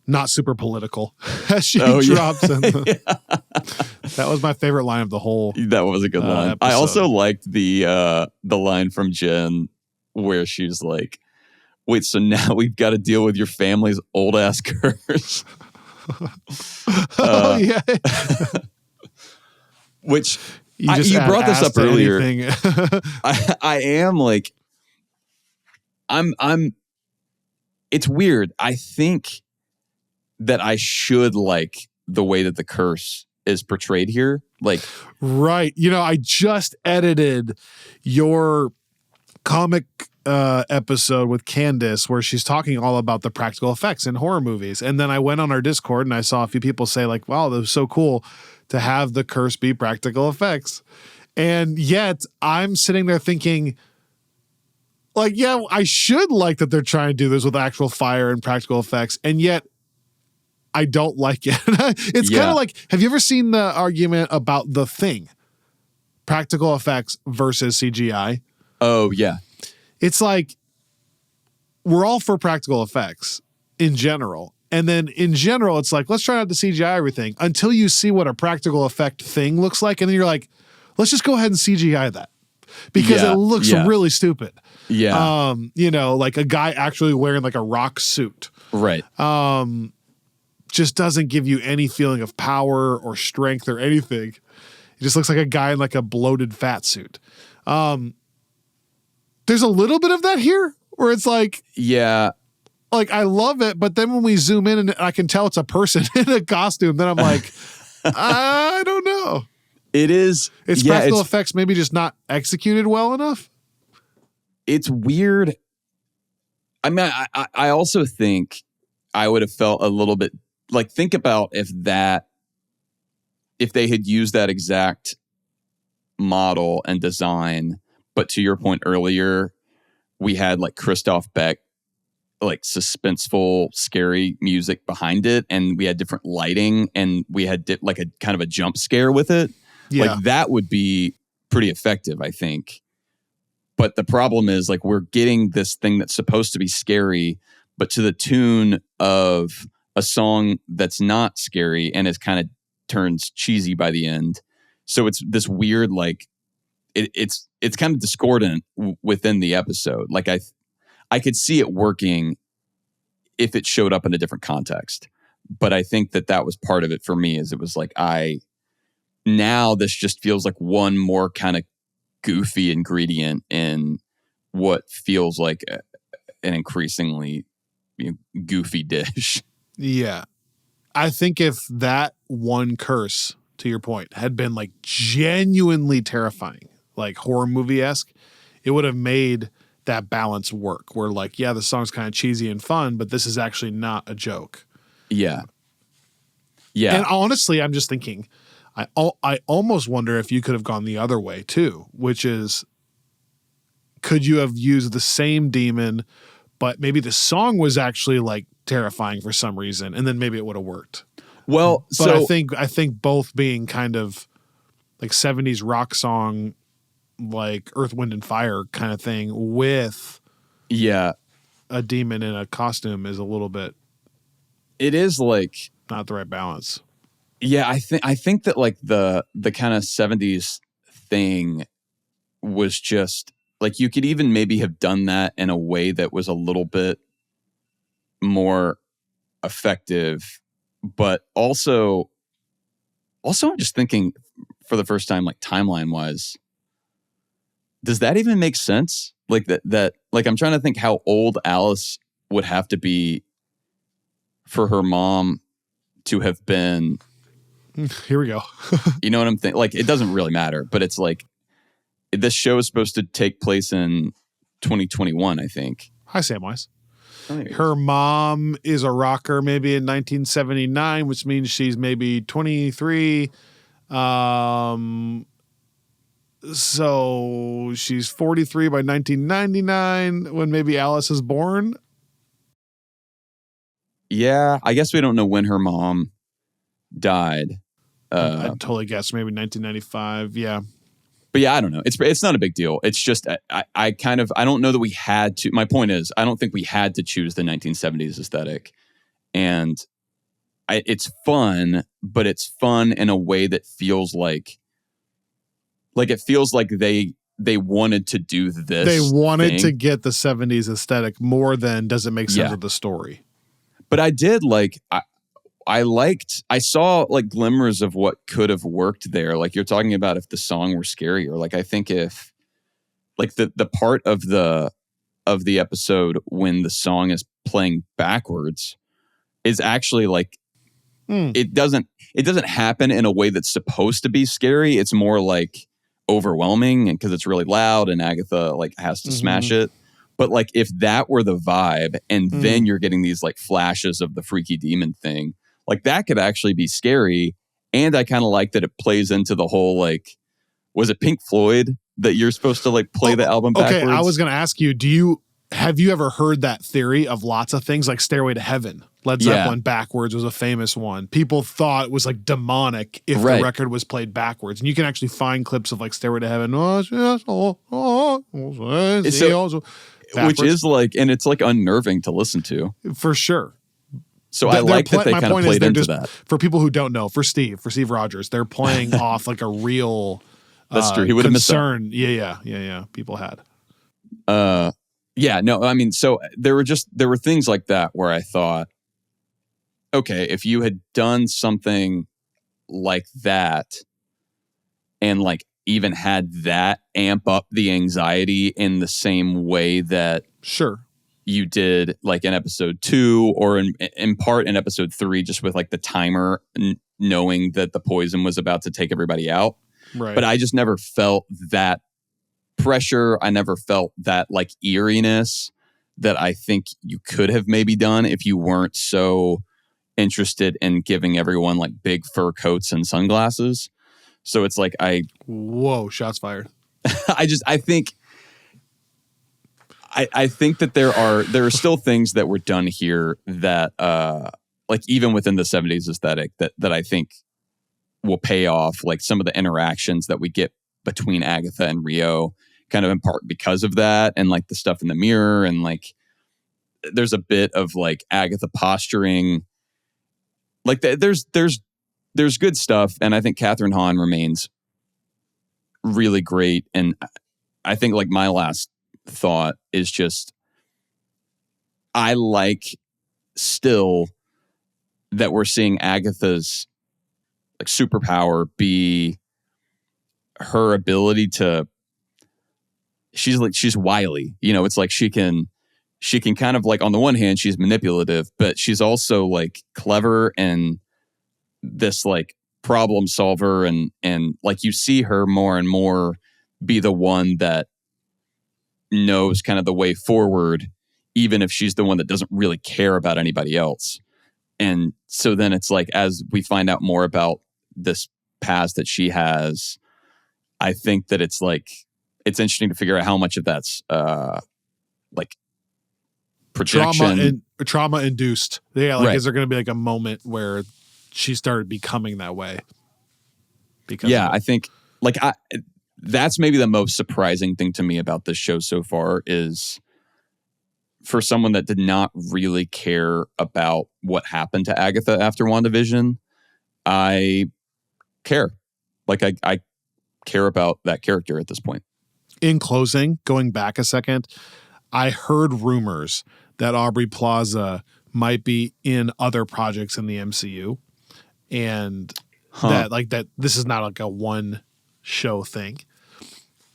not super political as she drops in. That was my favorite line of the whole. That was a good line. Episode. I also liked the line from Jen where she's like, "Wait, so now we've got to deal with your family's old ass curse." Yeah. Which you brought this up earlier. I am like, I'm. It's weird. I think that I should like the way that the curse is portrayed here. Like, right. I just edited your comic episode with Candace where she's talking all about the practical effects in horror movies. And then I went on our Discord and I saw a few people say like, wow, that was so cool to have the curse be practical effects. And yet I'm sitting there thinking, like, yeah, I should like that they're trying to do this with actual fire and practical effects. And yet I don't like it. It's kind of like, have you ever seen the argument about The Thing? Practical effects versus CGI. Oh, yeah. It's like, we're all for practical effects in general. And then in general, it's like, let's try not to CGI everything until you see what a practical effect thing looks like. And then you're like, let's just go ahead and CGI that because it looks really stupid. Yeah. Like a guy actually wearing like a rock suit. Right. Just doesn't give you any feeling of power or strength or anything. It just looks like a guy in like a bloated fat suit. There's a little bit of that here where it's like, like I love it. But then when we zoom in and I can tell it's a person in a costume, then I'm like, I don't know. It's practical effects, maybe just not executed well enough. It's weird. I mean, I also think I would have felt a little bit like, think about if they had used that exact model and design, but to your point earlier, we had like Christoph Beck, like suspenseful, scary music behind it, and we had different lighting, and we had like a kind of a jump scare with it. Yeah. Like that would be pretty effective, I think. But the problem is like we're getting this thing that's supposed to be scary, but to the tune of a song that's not scary and is kind of turns cheesy by the end. So it's this weird, like it's kind of discordant within the episode. Like I could see it working if it showed up in a different context. But I think that was part of it for me, is it was like now this just feels like one more kind of goofy ingredient in what feels like an increasingly goofy dish. Yeah. I think if that one curse, to your point, had been like genuinely terrifying, like horror movie-esque, it would have made that balance work where like, yeah, the song's kind of cheesy and fun, but this is actually not a joke. Yeah. Yeah. And honestly, I'm just thinking, I almost wonder if you could have gone the other way too, which is, could you have used the same demon, but maybe the song was actually like terrifying for some reason, and then maybe it would have worked. Well, but I think both being kind of like 70s rock song, like Earth, Wind, and Fire kind of thing with a demon in a costume is a little bit. It is like not the right balance. Yeah, I think that like the kind of 70s thing was just like, you could even maybe have done that in a way that was a little bit more effective, but also I'm just thinking for the first time, like timeline wise, does that even make sense? Like that like I'm trying to think how old Alice would have to be for her mom to have been, here we go. you know what I'm thinking? Like, it doesn't really matter, but it's like, this show is supposed to take place in 2021, I think. Hi, Samwise. Oh, Her mom is a rocker maybe in 1979, which means she's maybe 23. So she's 43 by 1999 when maybe Alice is born. Yeah, I guess we don't know when her mom died. I'd totally guess maybe 1995. Yeah. But yeah, I don't know. It's not a big deal. It's just I don't know that we had to. My point is, I don't think we had to choose the 1970s aesthetic, and it's fun, but it's fun in a way that feels like it feels like they wanted to do this. They wanted to get the 70s aesthetic more than does it make sense with the story. But I did I saw like glimmers of what could have worked there. Like you're talking about if the song were scarier. Like I think if like the part of the episode when the song is playing backwards is actually like it doesn't happen in a way that's supposed to be scary. It's more like overwhelming and because it's really loud and Agatha like has to smash it. But like if that were the vibe and then you're getting these like flashes of the freaky demon thing, like that could actually be scary. And I kind of like that it plays into the whole like, was it Pink Floyd that you're supposed to like play the album backwards? Okay, I was going to ask you, have you ever heard that theory of lots of things like Stairway to Heaven? Led Zeppelin backwards was a famous one. People thought it was like demonic if the record was played backwards. And you can actually find clips of like Stairway to Heaven. Which is like, and it's like unnerving to listen to. For sure. So I like that they kind of played into that. For people who don't know, for Steve Rogers, they're playing off like a real That's true. He would have missed that. Yeah. People had. Yeah, no, I mean, so there were things like that where I thought, okay, if you had done something like that and like even had that amp up the anxiety in the same way that you did like in episode 2 or in part in episode 3, just with like the timer knowing that the poison was about to take everybody out. Right. But I just never felt that pressure. I never felt that like eeriness that I think you could have maybe done if you weren't so interested in giving everyone like big fur coats and sunglasses. So it's like whoa, shots fired. I think that there are still things that were done here that like even within the 70s aesthetic that I think will pay off, like some of the interactions that we get between Agatha and Rio, kind of in part because of that, and like the stuff in the mirror, and like there's a bit of like Agatha posturing. Like there's good stuff, and I think Catherine Hahn remains really great. And I think like my last thought is just I like still that we're seeing Agatha's like superpower be her ability to she's wily. You know, it's like she can kind of like on the one hand she's manipulative, but she's also like clever and this like problem solver and like you see her more and more be the one that knows kind of the way forward, even if she's the one that doesn't really care about anybody else. And so then it's like, as we find out more about this past that she has, I think that it's like, it's interesting to figure out how much of that's like projection. Trauma induced. Yeah. Like, is there going to be like a moment where she started becoming that way? Because I think like that's maybe the most surprising thing to me about this show so far is for someone that did not really care about what happened to Agatha after WandaVision, I care. Like I care about that character at this point. In closing, going back a second, I heard rumors that Aubrey Plaza might be in other projects in the MCU, and that this is not like a one show thing.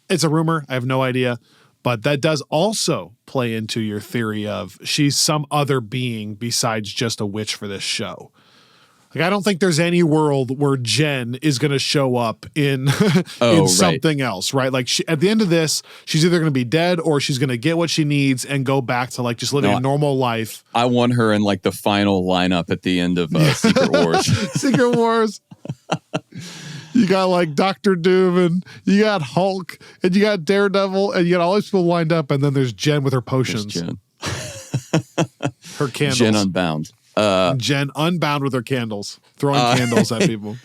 It's a rumor. I have no idea, But that does also play into your theory of she's some other being besides just a witch for this show. Like, I don't think there's any world where Jen is going to show up in something else, right? Like, at the end of this, she's either going to be dead or she's going to get what she needs and go back to like just living a normal life. I want her in like the final lineup at the end of Secret Wars. Secret Wars. You got like Dr. Doom and you got Hulk and you got Daredevil and you got all these people lined up, and then there's Jen with her potions. Jen. Her candles. Jen Unbound. Jen unbound with her candles, throwing candles at people.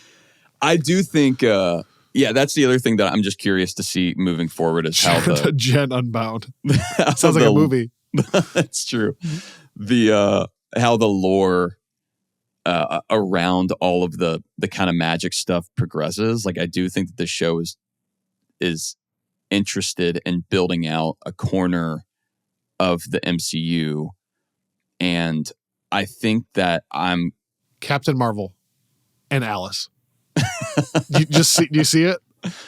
I do think, that's the other thing that I'm just curious to see moving forward is how the Jen Unbound sounds like a movie. That's true. The how the lore around all of the kind of magic stuff progresses. Like, I do think that the show is interested in building out a corner of the MCU, and I think that I'm Captain Marvel and Alice. Do you see it?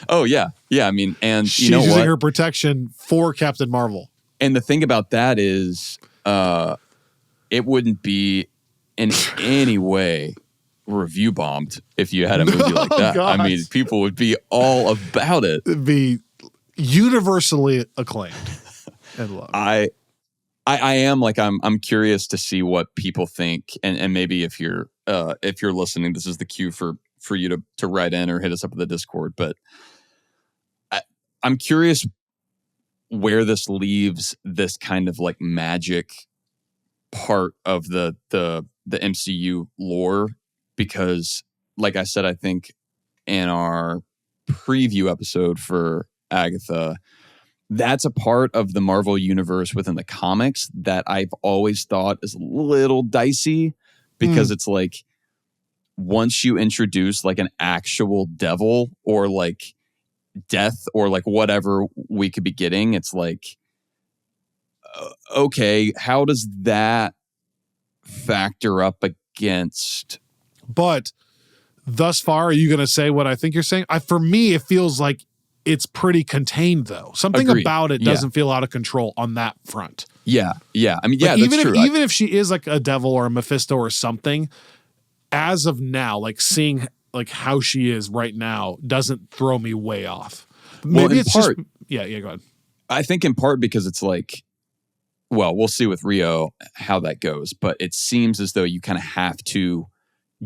Oh yeah. I mean, and she's you know using what? her protection for Captain Marvel. And the thing about that is, it wouldn't be in any way review bombed if you had a movie like that. Gosh. I mean, people would be all about it. It'd be universally acclaimed and loved. I am like I'm curious to see what people think, and maybe if you're listening, this is the cue for you to write in or hit us up at the Discord. But I'm curious where this leaves this kind of like magic part of the MCU lore, because like I said, I think in our preview episode for Agatha, that's a part of the Marvel universe within the comics that I've always thought is a little dicey, because it's like, once you introduce like an actual devil or like death or like whatever we could be getting, it's like, okay, how does that factor up against? But thus far, are you going to say what I think you're saying? For me, it feels like it's pretty contained, though. Something Agreed. About it doesn't feel out of control on that front. Yeah. I mean, yeah, like, that's true. Even if she is like a devil or a Mephisto or something, as of now, like seeing like how she is right now doesn't throw me way off. Maybe it's just go ahead. I think in part because it's like, well, we'll see with Rio how that goes, but it seems as though you kind of have to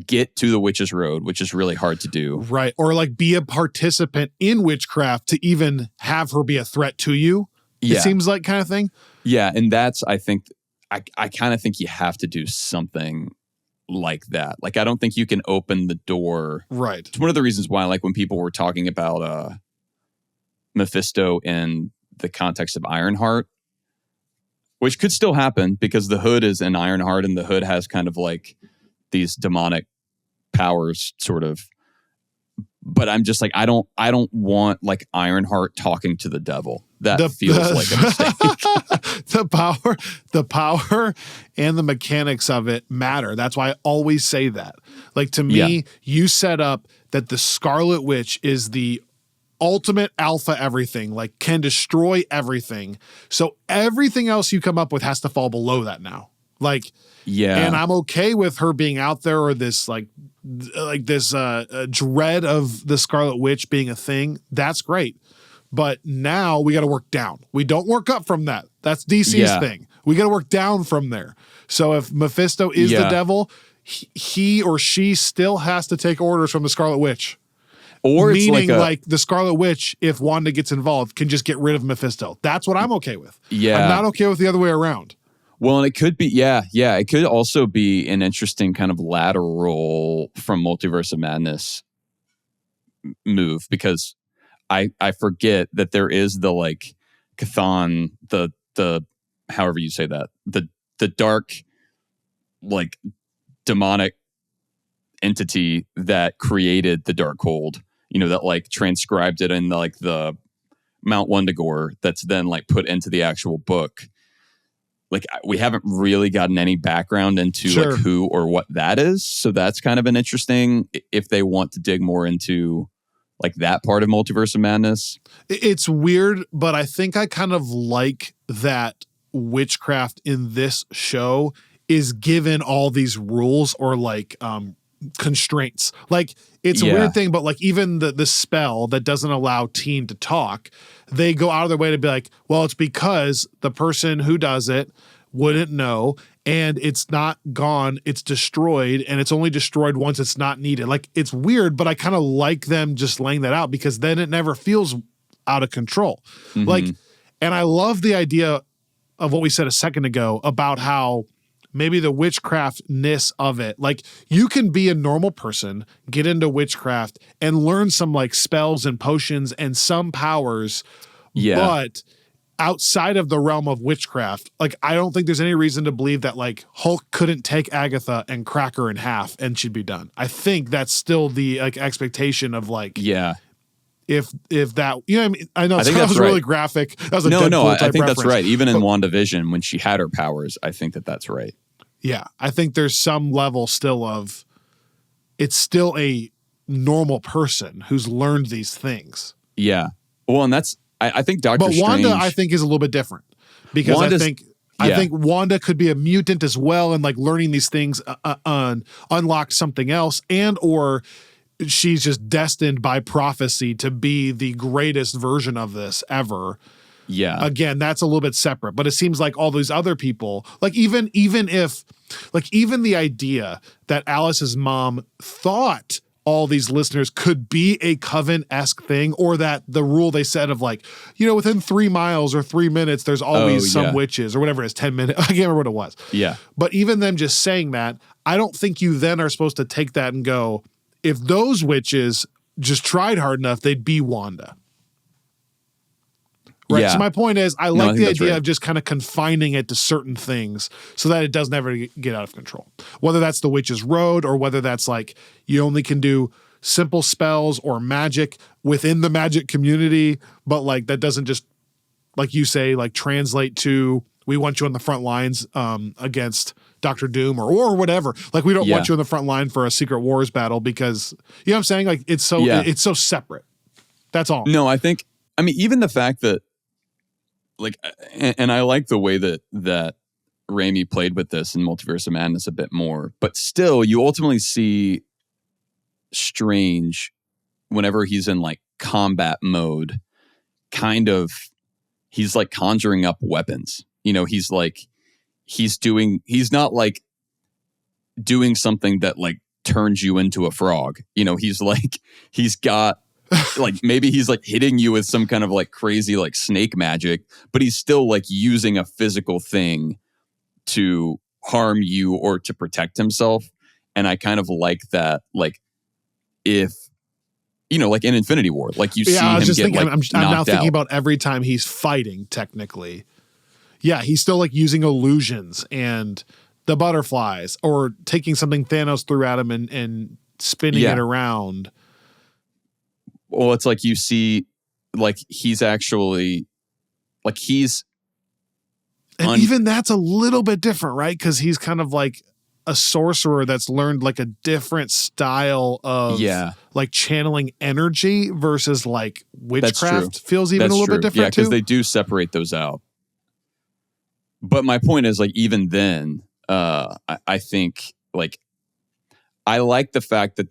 get to the Witch's Road, which is really hard to do. Right. Or like be a participant in witchcraft to even have her be a threat to you. Yeah. It seems like kind of thing. Yeah. And that's, I think, I kind of think you have to do something like that. Like, I don't think you can open the door. Right. It's one of the reasons why, like, when people were talking about Mephisto in the context of Ironheart, which could still happen because the Hood is in Ironheart and the Hood has kind of like these demonic powers sort of. But I'm just like, I don't want like Ironheart talking to the devil. That feels like a mistake. The power and the mechanics of it matter. That's why I always say that. Like, to me, you set up that the Scarlet Witch is the ultimate alpha everything, like can destroy everything. So everything else you come up with has to fall below that now. Like, and I'm okay with her being out there, or this like this dread of the Scarlet Witch being a thing. That's great. But now we got to work down. We don't work up from that. That's DC's thing. We got to work down from there. So if Mephisto is the devil, he or she still has to take orders from the Scarlet Witch. Or meaning like the Scarlet Witch, if Wanda gets involved, can just get rid of Mephisto. That's what I'm okay with. Yeah. I'm not okay with the other way around. Well, and it could be, it could also be an interesting kind of lateral from Multiverse of Madness move, because I forget that there is the like Chthon, the however you say that, the dark like demonic entity that created the Darkhold, that like transcribed it in like the Mount Wundagore, that's then like put into the actual book. Like, we haven't really gotten any background into like who or what that is. So that's kind of an interesting, if they want to dig more into like that part of Multiverse of Madness. It's weird, but I think I kind of like that witchcraft in this show is given all these rules or like constraints. Like it's a weird thing, but like even the spell that doesn't allow Teen to talk, they go out of their way to be like, well, it's because the person who does it wouldn't know, and it's not gone, it's destroyed, and it's only destroyed once it's not needed. Like it's weird, but I kind of like them just laying that out because then it never feels out of control. Like, and I love the idea of what we said a second ago about how maybe the witchcraftness of it, like you can be a normal person, get into witchcraft and learn some like spells and potions and some powers, but outside of the realm of witchcraft, like I don't think there's any reason to believe that like Hulk couldn't take Agatha and crack her in half and she'd be done. I think that's still the like expectation of like, if that, you know what I mean? I know that was really graphic. That was a I think reference. That's right. Even in WandaVision, when she had her powers, I think that's right. Yeah. I think there's some level still of, it's still a normal person who's learned these things. Yeah. Well, and that's, I think Doctor Strange. But Wanda, I think, is a little bit different because I think Wanda could be a mutant as well, and like learning these things unlock something else, and or she's just destined by prophecy to be the greatest version of this ever. Yeah. Again, that's a little bit separate, but it seems like all these other people, like even the idea that Alice's mom thought all these listeners could be a Coven-esque thing, or that the rule they said of like, you know, within 3 miles or 3 minutes, there's always some witches or whatever it is, 10 minutes. I can't remember what it was. Yeah. But even them just saying that, I don't think you then are supposed to take that and go, if those witches just tried hard enough, they'd be Wanda. Right. Yeah. So my point is, I like the idea of just kind of confining it to certain things so that it doesn't ever get out of control. Whether that's the Witch's Road or whether that's like you only can do simple spells or magic within the magic community, but like that doesn't just, like you say, like translate to we want you on the front lines against Dr. Doom or whatever. Like we don't want you on the front line for a Secret Wars battle because, you know what I'm saying? Like it's so separate. That's all. No, I mean, even the fact that, like, and I like the way that Raimi played with this in Multiverse of Madness a bit more, but still, you ultimately see Strange whenever he's in like combat mode, he's like conjuring up weapons. You know, he's not like doing something that like turns you into a frog. You know, he's got like maybe he's like hitting you with some kind of like crazy like snake magic, but he's still like using a physical thing to harm you or to protect himself. And I kind of like that, like if, you know, like in Infinity War, like you see him get thinking, like I'm now thinking out. about every time he's fighting technically. Yeah, he's still like using illusions and the butterflies or taking something Thanos threw at him and spinning it around. Well, it's like you see, like he's actually, like he's, and even that's a little bit different, right? Because he's kind of like a sorcerer that's learned like a different style of like channeling energy versus like witchcraft feels even a little bit different. Yeah, because they do separate those out. But my point is, like, even then, I think, like, I like the fact that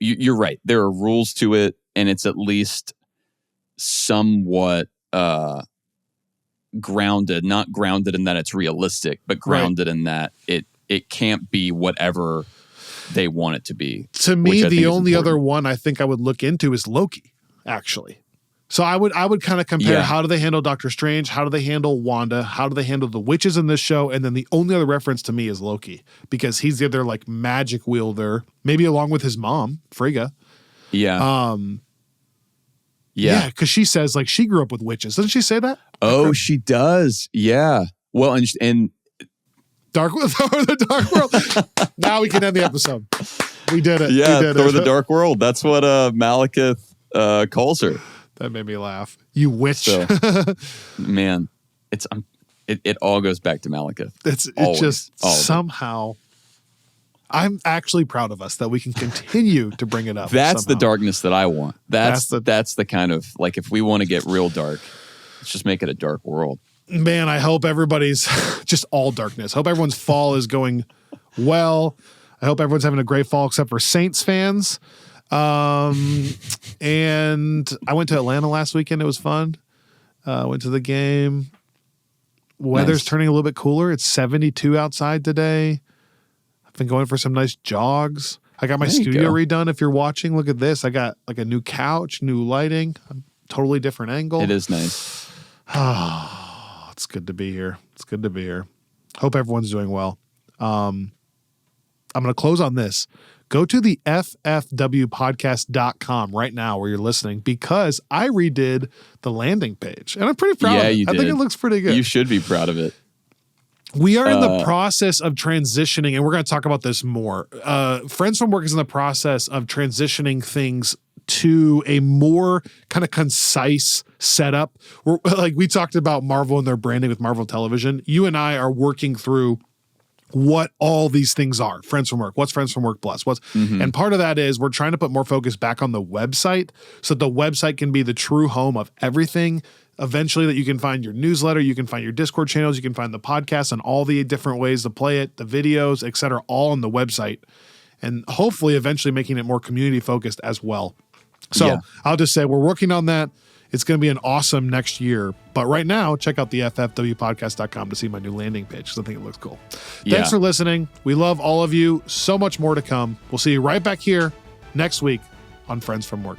you're right. There are rules to it, and it's at least somewhat grounded, not grounded in that it's realistic, but grounded in that it can't be whatever they want it to be. To me, the only other one I think I would look into is Loki, actually. So I would kind of compare how do they handle Doctor Strange, how do they handle Wanda, how do they handle the witches in this show, and then the only other reference to me is Loki because he's the other like magic wielder, maybe along with his mom, Frigga. Yeah. Yeah, because she says like she grew up with witches. Doesn't she say that? Oh, she does. Yeah. Well, and the Dark World. Now we can end the episode. We did it. Yeah, Thor the Dark World. That's what Malekith calls her. That made me laugh. You witch. So, man, it all goes back to Malekith. It just somehow. I'm actually proud of us that we can continue to bring it up. That's somehow. the darkness that I want. That's the kind of, like, if we want to get real dark, let's just make it a dark world. Man, I hope everybody's just all darkness. Hope everyone's fall is going well. I hope everyone's having a great fall except for Saints fans. And I went to Atlanta last weekend. It was fun. Went to the game. Weather's turning a little bit cooler. It's 72 outside today. I've been going for some nice jogs. I got my studio redone. If you're watching, look at this. I got like a new couch, new lighting, a totally different angle. It is nice. It's good to be here. It's good to be here. Hope everyone's doing well. I'm going to close on this. Go to the ffwpodcast.com right now where you're listening because I redid the landing page. And I'm pretty proud of it. You I did. think it looks pretty good. You should be proud of it. We are in the process of transitioning, and we're going to talk about this more. Friends from Work is in the process of transitioning things to a more kind of concise setup. Like we talked about Marvel and their branding with Marvel Television. You and I are working through what all these things are. Friends from Work. What's Friends from Work Plus? And part of that is we're trying to put more focus back on the website so that the website can be the true home of everything. Eventually that you can find your newsletter, you can find your Discord channels, you can find the podcast and all the different ways to play it, the videos, et cetera, all on the website. And hopefully eventually making it more community focused as well. So I'll just say we're working on that. It's going to be an awesome next year. But right now, check out the ffwpodcast.com to see my new landing page because I think it looks cool. Thanks for listening. We love all of you. So much more to come. We'll see you right back here next week on Friends from Work.